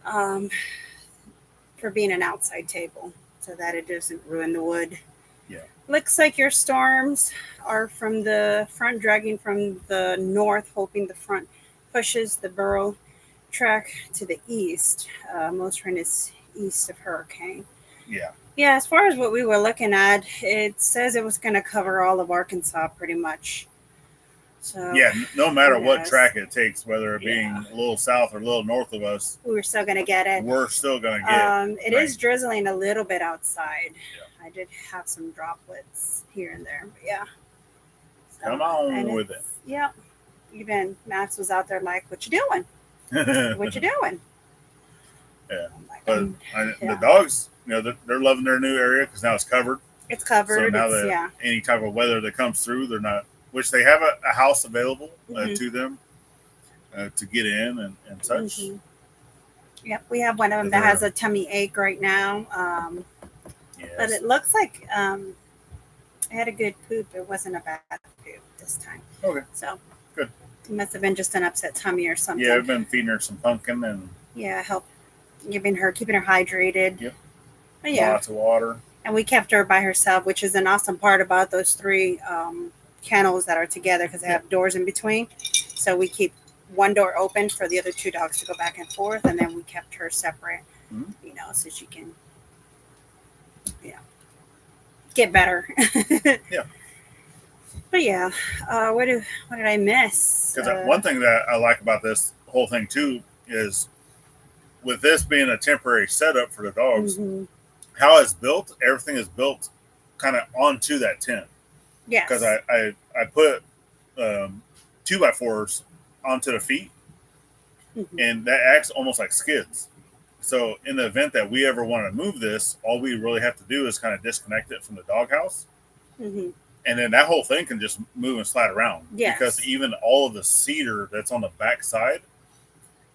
Speaker 1: For being an outside table, so that it doesn't ruin the wood.
Speaker 2: Yeah.
Speaker 1: Looks like your storms are from the front, dragging from the north, hoping the front pushes the burrow track to the east. Most trend is east of hurricane.
Speaker 2: Yeah.
Speaker 1: Yeah, as far as what we were looking at, it says it was going to cover all of Arkansas pretty much. So
Speaker 2: yeah, no matter what track it takes, whether it being a little south or a little north of us,
Speaker 1: we're still going to get it.
Speaker 2: We're still going to get
Speaker 1: it. It is drizzling a little bit outside.
Speaker 2: Yeah.
Speaker 1: I did have some droplets here and there, but yeah.
Speaker 2: So, come on with it.
Speaker 1: Yeah. Even Max was out there like, what you doing? What you doing?
Speaker 2: Yeah.
Speaker 1: I'm like,
Speaker 2: But the dogs, they're loving their new area because now it's covered.
Speaker 1: It's covered.
Speaker 2: So now that any type of weather that comes through, they're not. Which they have a house available to them to get in and such.
Speaker 1: Mm-hmm. Yep, we have one of them that has a tummy ache right now. Yes. But it looks like it had a good poop. It wasn't a bad poop this time.
Speaker 2: Okay.
Speaker 1: So
Speaker 2: good.
Speaker 1: It must have been just an upset tummy or something.
Speaker 2: Yeah, I've been feeding her some pumpkin and
Speaker 1: keeping her hydrated.
Speaker 2: Yep.
Speaker 1: But
Speaker 2: lots of water.
Speaker 1: And we kept her by herself, which is an awesome part about those 3 kennels that are together because they have doors in between. So we keep one door open for the other 2 dogs to go back and forth, and then we kept her separate, so she can, get better.
Speaker 2: Yeah.
Speaker 1: But what did I miss?
Speaker 2: Because one thing that I like about this whole thing too is, with this being a temporary setup for the dogs, how it's built, everything is built kind of onto that tent.
Speaker 1: Yes.
Speaker 2: Because I put 2x4s onto the feet, and that acts almost like skids. So in the event that we ever want to move this, all we really have to do is kind of disconnect it from the doghouse. And then that whole thing can just move and slide around.
Speaker 1: Yes.
Speaker 2: Because even all of the cedar that's on the back side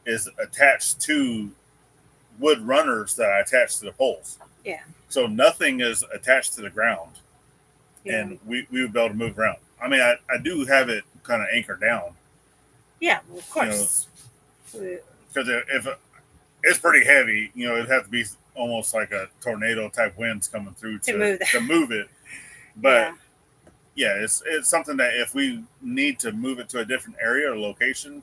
Speaker 2: is attached to wood runners that I attach to the poles.
Speaker 1: Yeah.
Speaker 2: So nothing is attached to the ground. Yeah. And we would be able to move around. I mean, I do have it kind of anchored down.
Speaker 1: Yeah, well, of course.
Speaker 2: Because if it's pretty heavy, it'd have to be almost like a tornado type winds coming through to move it. But it's something that if we need to move it to a different area or location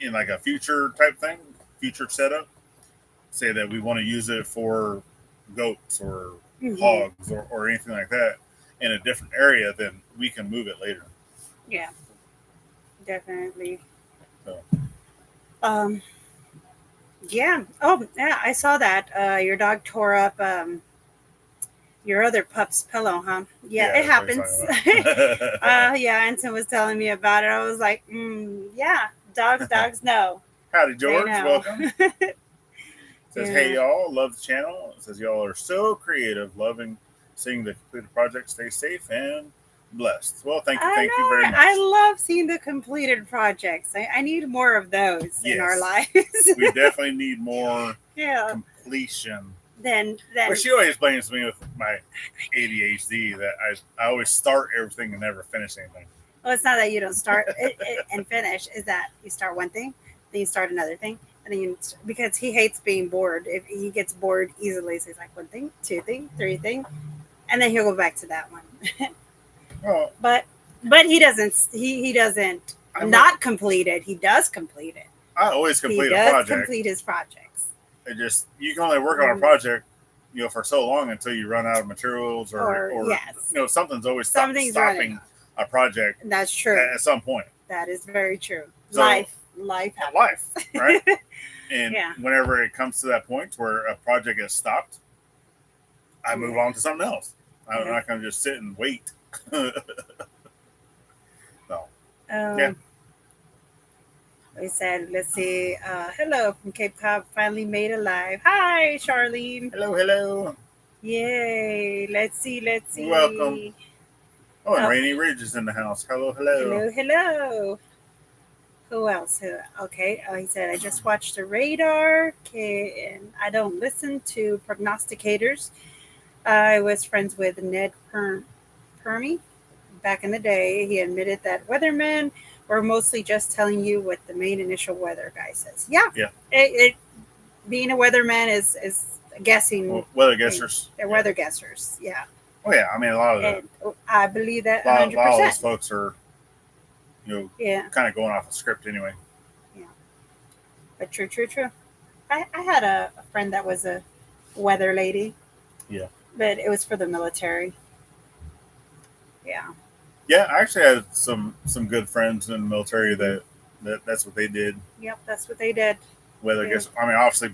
Speaker 2: in like a future type thing, future setup, say that we want to use it for goats or hogs or anything like that in a different area, then we can move it later.
Speaker 1: Yeah, definitely.
Speaker 2: So.
Speaker 1: Yeah. Oh, yeah. I saw that. Your dog tore up your other pup's pillow, huh? Yeah, it happens. Anson was telling me about it. I was like, dogs know.
Speaker 2: Howdy, George. Welcome. Says, hey, y'all. Love the channel. It says, y'all are so creative. Loving seeing the completed project. Stay safe and blessed. Well, thank you very much.
Speaker 1: I love seeing the completed projects. I need more of those in our lives.
Speaker 2: We definitely need more completion.
Speaker 1: Then
Speaker 2: But she always blames me with my ADHD that I always start everything and never finish anything.
Speaker 1: Well, it's not that you don't start and finish. Is that you start one thing, then you start another thing, and then because he hates being bored. If he gets bored easily, so he's like 1 thing, 2 thing, 3 thing, and then he'll go back to that one.
Speaker 2: Well,
Speaker 1: but he doesn't. He doesn't not complete it. He does complete it.
Speaker 2: I always complete a project.
Speaker 1: He does complete his projects.
Speaker 2: It just, you can only work on a project, for so long until you run out of materials or something's always stopping a project.
Speaker 1: That's true.
Speaker 2: At some point.
Speaker 1: That is very true. So, life happens.
Speaker 2: Life, right? And whenever it comes to that point where a project gets stopped, I move on to something else. I'm not going to just sit and wait. No.
Speaker 1: We said, let's see. Hello from Cape Cod. Finally made it live. Hi, Charlene.
Speaker 2: Hello.
Speaker 1: Yay. Let's see.
Speaker 2: Welcome. Oh, and Rainy Ridge is in the house. Hello.
Speaker 1: Who else? Okay. He said, I just watched the radar. Okay. And I don't listen to prognosticators. I was friends with Ned Permy back in the day. He admitted that weathermen were mostly just telling you what the main initial weather guy says. Yeah. Being a weatherman is guessing.
Speaker 2: Well, weather guessers.
Speaker 1: They're weather guessers. Yeah.
Speaker 2: Oh yeah, I mean a lot of that.
Speaker 1: I believe that
Speaker 2: 100%. A lot of those folks are, kind of going off the script anyway.
Speaker 1: Yeah. But true. I had a friend that was a weather lady.
Speaker 2: Yeah.
Speaker 1: But it was for the military. Yeah.
Speaker 2: Yeah, I actually had some good friends in the military that's what they did.
Speaker 1: Yep, that's what they did.
Speaker 2: Whether I guess, I mean, obviously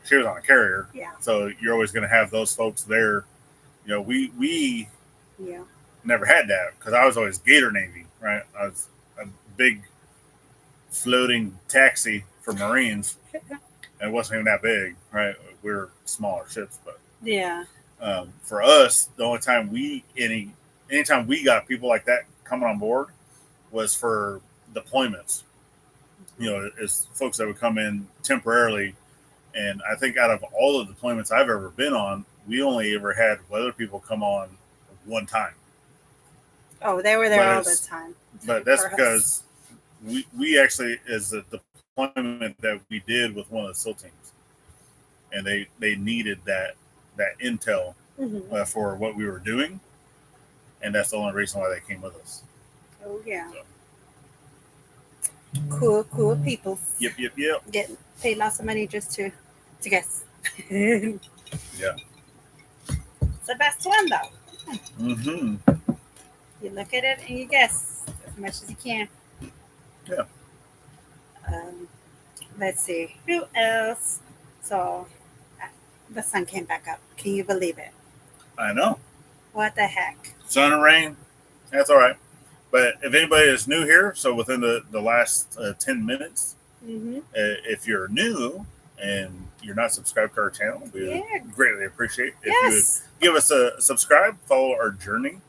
Speaker 2: she was on a carrier.
Speaker 1: Yeah.
Speaker 2: So you're always going to have those folks there. We never had that because I was always Gator Navy, right? I was a big floating taxi for Marines. and it wasn't even that big, right? We're smaller ships, but
Speaker 1: Yeah.
Speaker 2: For us, the only time anytime we got people like that coming on board was for deployments. You know, it's folks that would come in temporarily. And I think out of all the deployments I've ever been on, we only ever had weather people come on one time.
Speaker 1: Oh, they were there all the time.
Speaker 2: But that's because we actually is a deployment that we did with one of the SEAL teams, and they needed that intel for what we were doing, and that's the only reason why they came with us.
Speaker 1: Oh yeah. So. Cool people.
Speaker 2: Yep.
Speaker 1: Getting paid lots of money just to guess.
Speaker 2: Yeah.
Speaker 1: It's the best one though.
Speaker 2: Mm-hmm.
Speaker 1: You look at it and you guess as much as you can.
Speaker 2: Yeah.
Speaker 1: Let's see. Who else? So the sun came back up. Can you believe it?
Speaker 2: I know.
Speaker 1: What the heck?
Speaker 2: Sun and rain. That's all right. But if anybody is new here, so within the last 10 minutes, if you're new and you're not subscribed to our channel, we would greatly appreciate if you would give us a subscribe, follow our journey.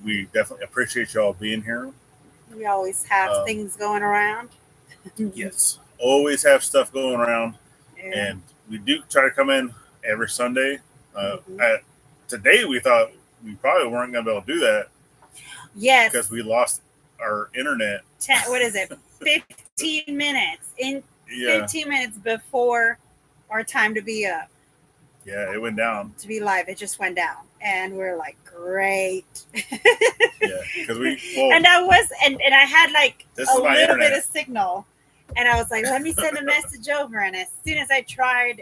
Speaker 2: We definitely appreciate y'all being here.
Speaker 1: We always have things going around.
Speaker 2: Yes, always have stuff going around, and we do try to come in every Sunday. Today we thought we probably weren't going to be able to do that.
Speaker 1: Yes,
Speaker 2: because we lost our internet.
Speaker 1: What is it? 15 minutes 15 minutes before our time to be up.
Speaker 2: Yeah, it went down.
Speaker 1: To be live, it just went down, and we're like, great.
Speaker 2: Yeah, because
Speaker 1: and I had like a little bit of signal, and I was like, let me send a message over, and as soon as I tried,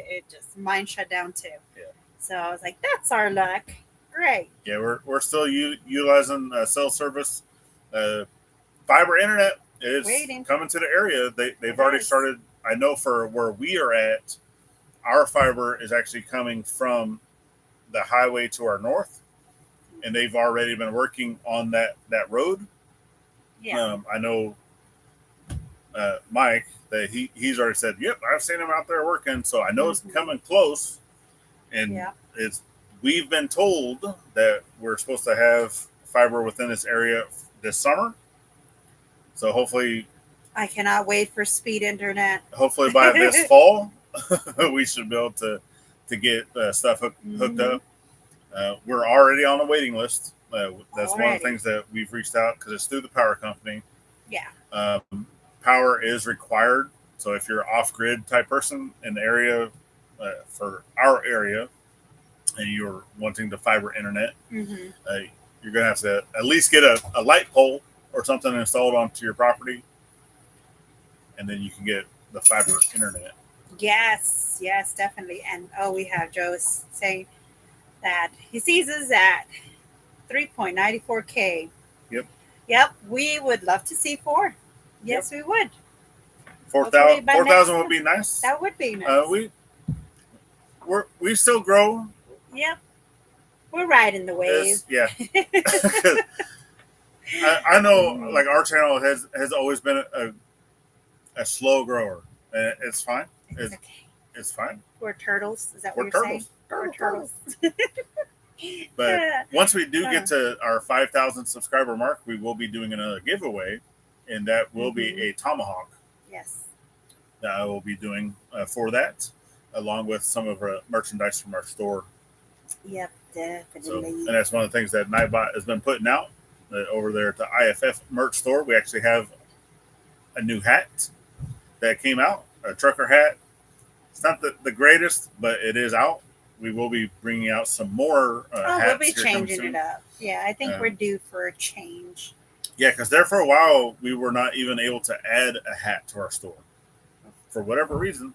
Speaker 1: mine shut down too.
Speaker 2: Yeah.
Speaker 1: So I was like, that's our luck. Great.
Speaker 2: Yeah, we're still utilizing cell service. Fiber internet is coming to the area. They've already started. I know for where we are at, our fiber is actually coming from the highway to our north, and they've already been working on that road.
Speaker 1: Yeah.
Speaker 2: I know Mike that he's already said, yep, I've seen him out there working, so I know it's coming close, and we've been told that we're supposed to have fiber within this area this summer. So hopefully,
Speaker 1: I cannot wait for speed internet.
Speaker 2: Hopefully by this fall, we should be able to get stuff hooked up. We're already on the waiting list. That's one of the things that we've reached out because it's through the power company.
Speaker 1: Yeah.
Speaker 2: Power is required. So if you're off-grid type person in the area, for our area, and you're wanting the fiber internet, you're going to have to at least get a light pole or something installed onto your property, and then you can get the fiber internet.
Speaker 1: Yes, definitely. And we have Joe saying that he sees us at 3.94K. Yep. We would love to see 4. Yes, we would.
Speaker 2: 4,000 would be nice.
Speaker 1: That would be nice.
Speaker 2: We still grow.
Speaker 1: Yep. We're riding the wave.
Speaker 2: Yeah. I know, like, our channel has always been a slow grower. It's fine. It's okay. It's fine.
Speaker 1: We're turtles. Is that what you're saying? We're turtles.
Speaker 2: But once we do get to our 5,000 subscriber mark, we will be doing another giveaway, and that will be a tomahawk.
Speaker 1: Yes.
Speaker 2: That I will be doing for that, along with some of our merchandise from our store.
Speaker 1: Yep, definitely.
Speaker 2: So, and that's one of the things that Nightbot has been putting out over there at the IFF merch store. We actually have a new hat that came out, a trucker hat. It's not the greatest, but it is out. We will be bringing out some more hats.
Speaker 1: We'll be changing it up. Yeah, I think we're due for a change.
Speaker 2: Yeah, because there for a while, we were not even able to add a hat to our store for whatever reason.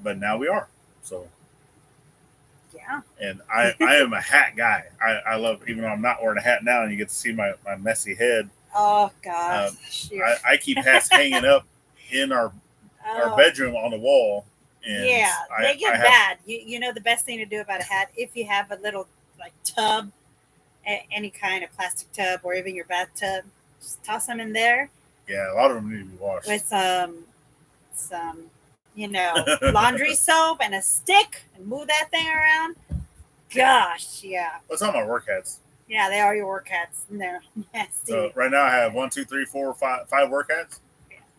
Speaker 2: But now we are. So,
Speaker 1: yeah.
Speaker 2: And I am a hat guy. I love, even though I'm not wearing a hat now and you get to see my messy head.
Speaker 1: Oh, gosh.
Speaker 2: I keep hats hanging up in our bedroom on the wall. And
Speaker 1: yeah, they get bad. You know the best thing to do about a hat, if you have a little like tub, any kind of plastic tub, or even your bathtub, just toss them in there.
Speaker 2: Yeah, a lot of them need to be washed.
Speaker 1: With some laundry soap and a stick and move that thing around. Gosh, yeah.
Speaker 2: What's on my work hats?
Speaker 1: Yeah, they are your work hats. And they're nasty.
Speaker 2: So right now I have 1, 2, 3, 4, 5 work hats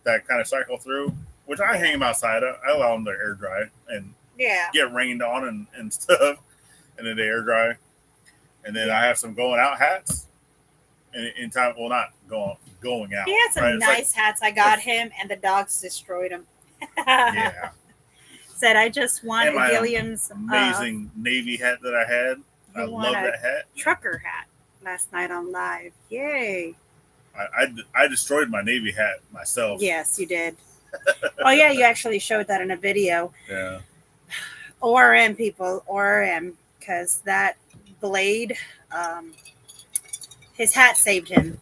Speaker 2: that kind of cycle through, which I hang them outside. I allow them to air dry and get rained on and stuff, and then they air dry. And then I have some going out hats. In time, well, not going out.
Speaker 1: He had some nice hats. I got him, and the dogs destroyed them.
Speaker 2: Yeah.
Speaker 1: Said I just want Gilliam's
Speaker 2: amazing navy hat that I had. I love that hat.
Speaker 1: Trucker hat last night on live. Yay!
Speaker 2: I destroyed my navy hat myself.
Speaker 1: Yes, you did. Oh yeah, you actually showed that in a video.
Speaker 2: Yeah.
Speaker 1: ORM people, ORM, because that blade, his hat saved him.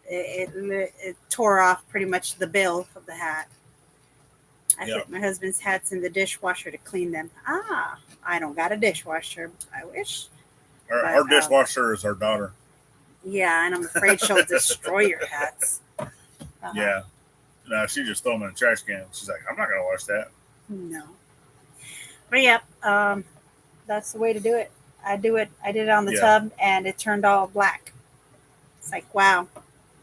Speaker 1: It tore off pretty much the bill of the hat. I put my husband's hats in the dishwasher to clean them. I don't got a dishwasher. I wish.
Speaker 2: Our dishwasher is our daughter.
Speaker 1: Yeah, and I'm afraid she'll destroy your hats.
Speaker 2: Yeah. No, she just threw them in a trash can. She's like, I'm not going to wash that.
Speaker 1: No. But yeah, that's the way to do it. I did it on the tub, and it turned all black. It's like, wow.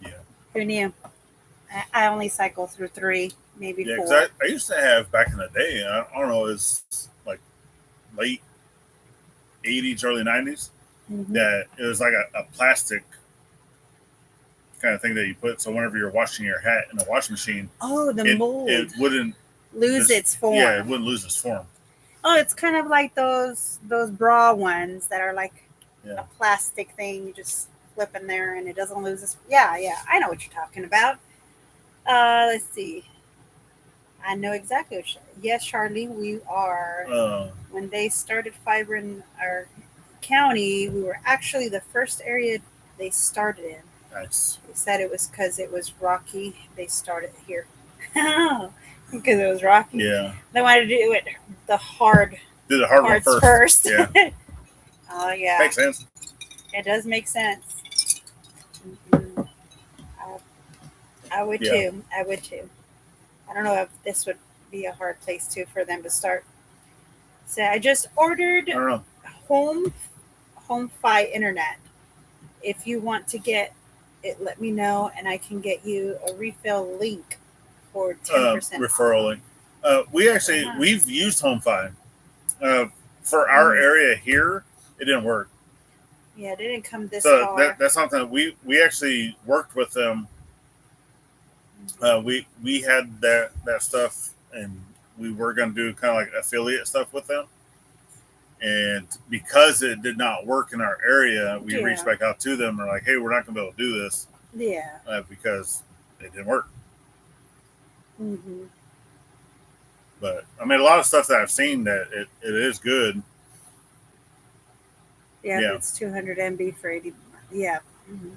Speaker 2: Yeah.
Speaker 1: Who knew? I only cycle through 3, maybe 4.
Speaker 2: Yeah, I used to have back in the day, I don't know, it's like late 80s, early 90s, that it was like a plastic kind of thing that you put. So whenever you're washing your hat in a washing machine,
Speaker 1: the mold.
Speaker 2: It wouldn't
Speaker 1: lose its form.
Speaker 2: Yeah, it wouldn't lose its form.
Speaker 1: Oh, it's kind of like those bra ones that are like a plastic thing. You just flip in there and it doesn't lose its. Yeah, I know what you're talking about. Let's see. I know exactly what yes, Charlie, we are. When they started fiber in our county, we were actually the first area they started in.
Speaker 2: Nice.
Speaker 1: They said it was because it was rocky. They started here. Because it was rocky.
Speaker 2: Yeah.
Speaker 1: They wanted to do it the hard.
Speaker 2: Do the hard one first.
Speaker 1: Yeah. Oh, yeah.
Speaker 2: Makes sense.
Speaker 1: It does make sense. Mm-hmm. I would too. I would too. I don't know if this would be a hard place too for them to start. So I just ordered home fi internet. If you want to get it, let me know, and I can get you a refill link for 10%
Speaker 2: referral link. We've used HomeFi. For our area here, it didn't work.
Speaker 1: Yeah, it didn't come this far.
Speaker 2: That's something that we actually worked with them. We had that stuff, and we were going to do kind of like affiliate stuff with them. And because it did not work in our area, we reached back out to them and were like, hey, we're not going to be able to do this.
Speaker 1: Yeah.
Speaker 2: Because it didn't work.
Speaker 1: Mm-hmm.
Speaker 2: But, I mean, a lot of stuff that I've seen that it is good.
Speaker 1: Yeah, it's 200 MB for 80. Yeah. Mm-hmm.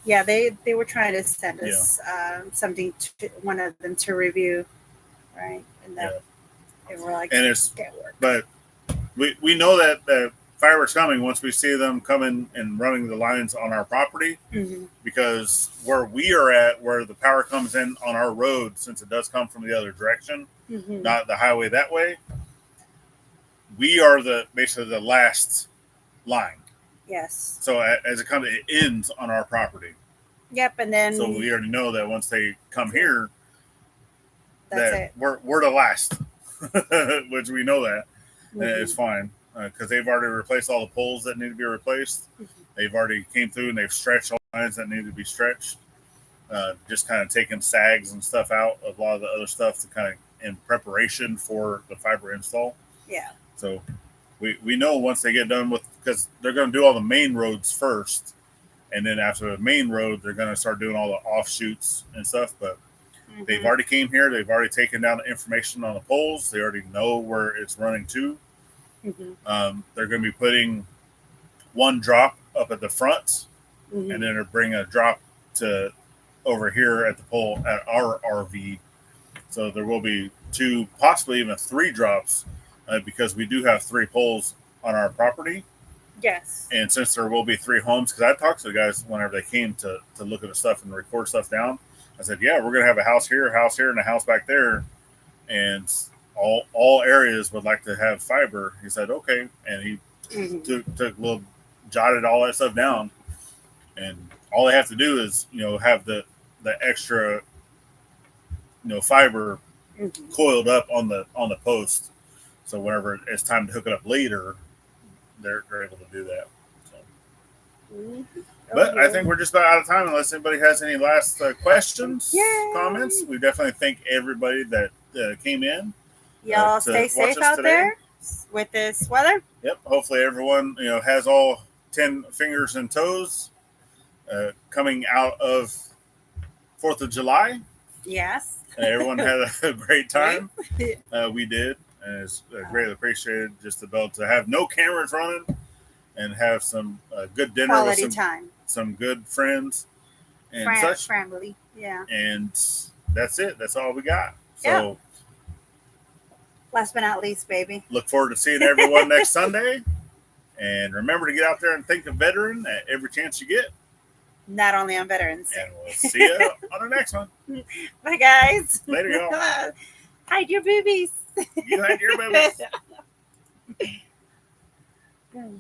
Speaker 1: Yeah, they were trying to send us something to one of them to review, right? And then they were like,
Speaker 2: and it's work. But we know that fiber's coming once we see them coming and running the lines on our property, because where we are at, where the power comes in on our road, since it does come from the other direction, not the highway that way, we are basically the last line.
Speaker 1: Yes.
Speaker 2: So as it comes, it ends on our property.
Speaker 1: Yep, and then
Speaker 2: so we already know that once they come here,
Speaker 1: that's
Speaker 2: we're the last, which we know that it's fine because they've already replaced all the poles that need to be replaced. They've already came through and they've stretched all the lines that need to be stretched. Just kind of taking sags and stuff out of a lot of the other stuff to kind of in preparation for the fiber install.
Speaker 1: Yeah.
Speaker 2: So we know once they get done with, because they're going to do all the main roads first, and then after the main road, they're going to start doing all the offshoots and stuff. But they've already came here. They've already taken down the information on the poles. They already know where it's running to. They're going to be putting one drop up at the front, and then they're bringing a drop to over here at the pole at our RV. So there will be 2, possibly even 3 drops, because we do have 3 poles on our property.
Speaker 1: Yes.
Speaker 2: And since there will be 3 homes, because I talked to the guys whenever they came to look at the stuff and record stuff down, I said, yeah, we're going to have a house here, and a house back there. and all areas would like to have fiber. He said, okay, and he took little jotted all that stuff down, and all they have to do is have the extra fiber coiled up on the post. So whenever it's time to hook it up later, they're able to do that. So. But I think we're just about out of time unless anybody has any last questions, comments. We definitely thank everybody that came in.
Speaker 1: Y'all stay safe out there with this weather.
Speaker 2: Yep. Hopefully everyone has all 10 fingers and toes coming out of 4th of July.
Speaker 1: Yes.
Speaker 2: Everyone had a great time. We did. And it's greatly appreciated just to be able to have no cameras running and have some good dinner
Speaker 1: quality
Speaker 2: with
Speaker 1: time.
Speaker 2: Some good friends and such.
Speaker 1: Family, yeah.
Speaker 2: And that's it. That's all we got. So,
Speaker 1: last but not least, baby.
Speaker 2: Look forward to seeing everyone next Sunday. And remember to get out there and thank a veteran at every chance you get.
Speaker 1: Not only on Veterans Day.
Speaker 2: And we'll see you on the next one.
Speaker 1: Bye, guys.
Speaker 2: Later, y'all.
Speaker 1: Hide your boobies.
Speaker 2: You hide your boobies.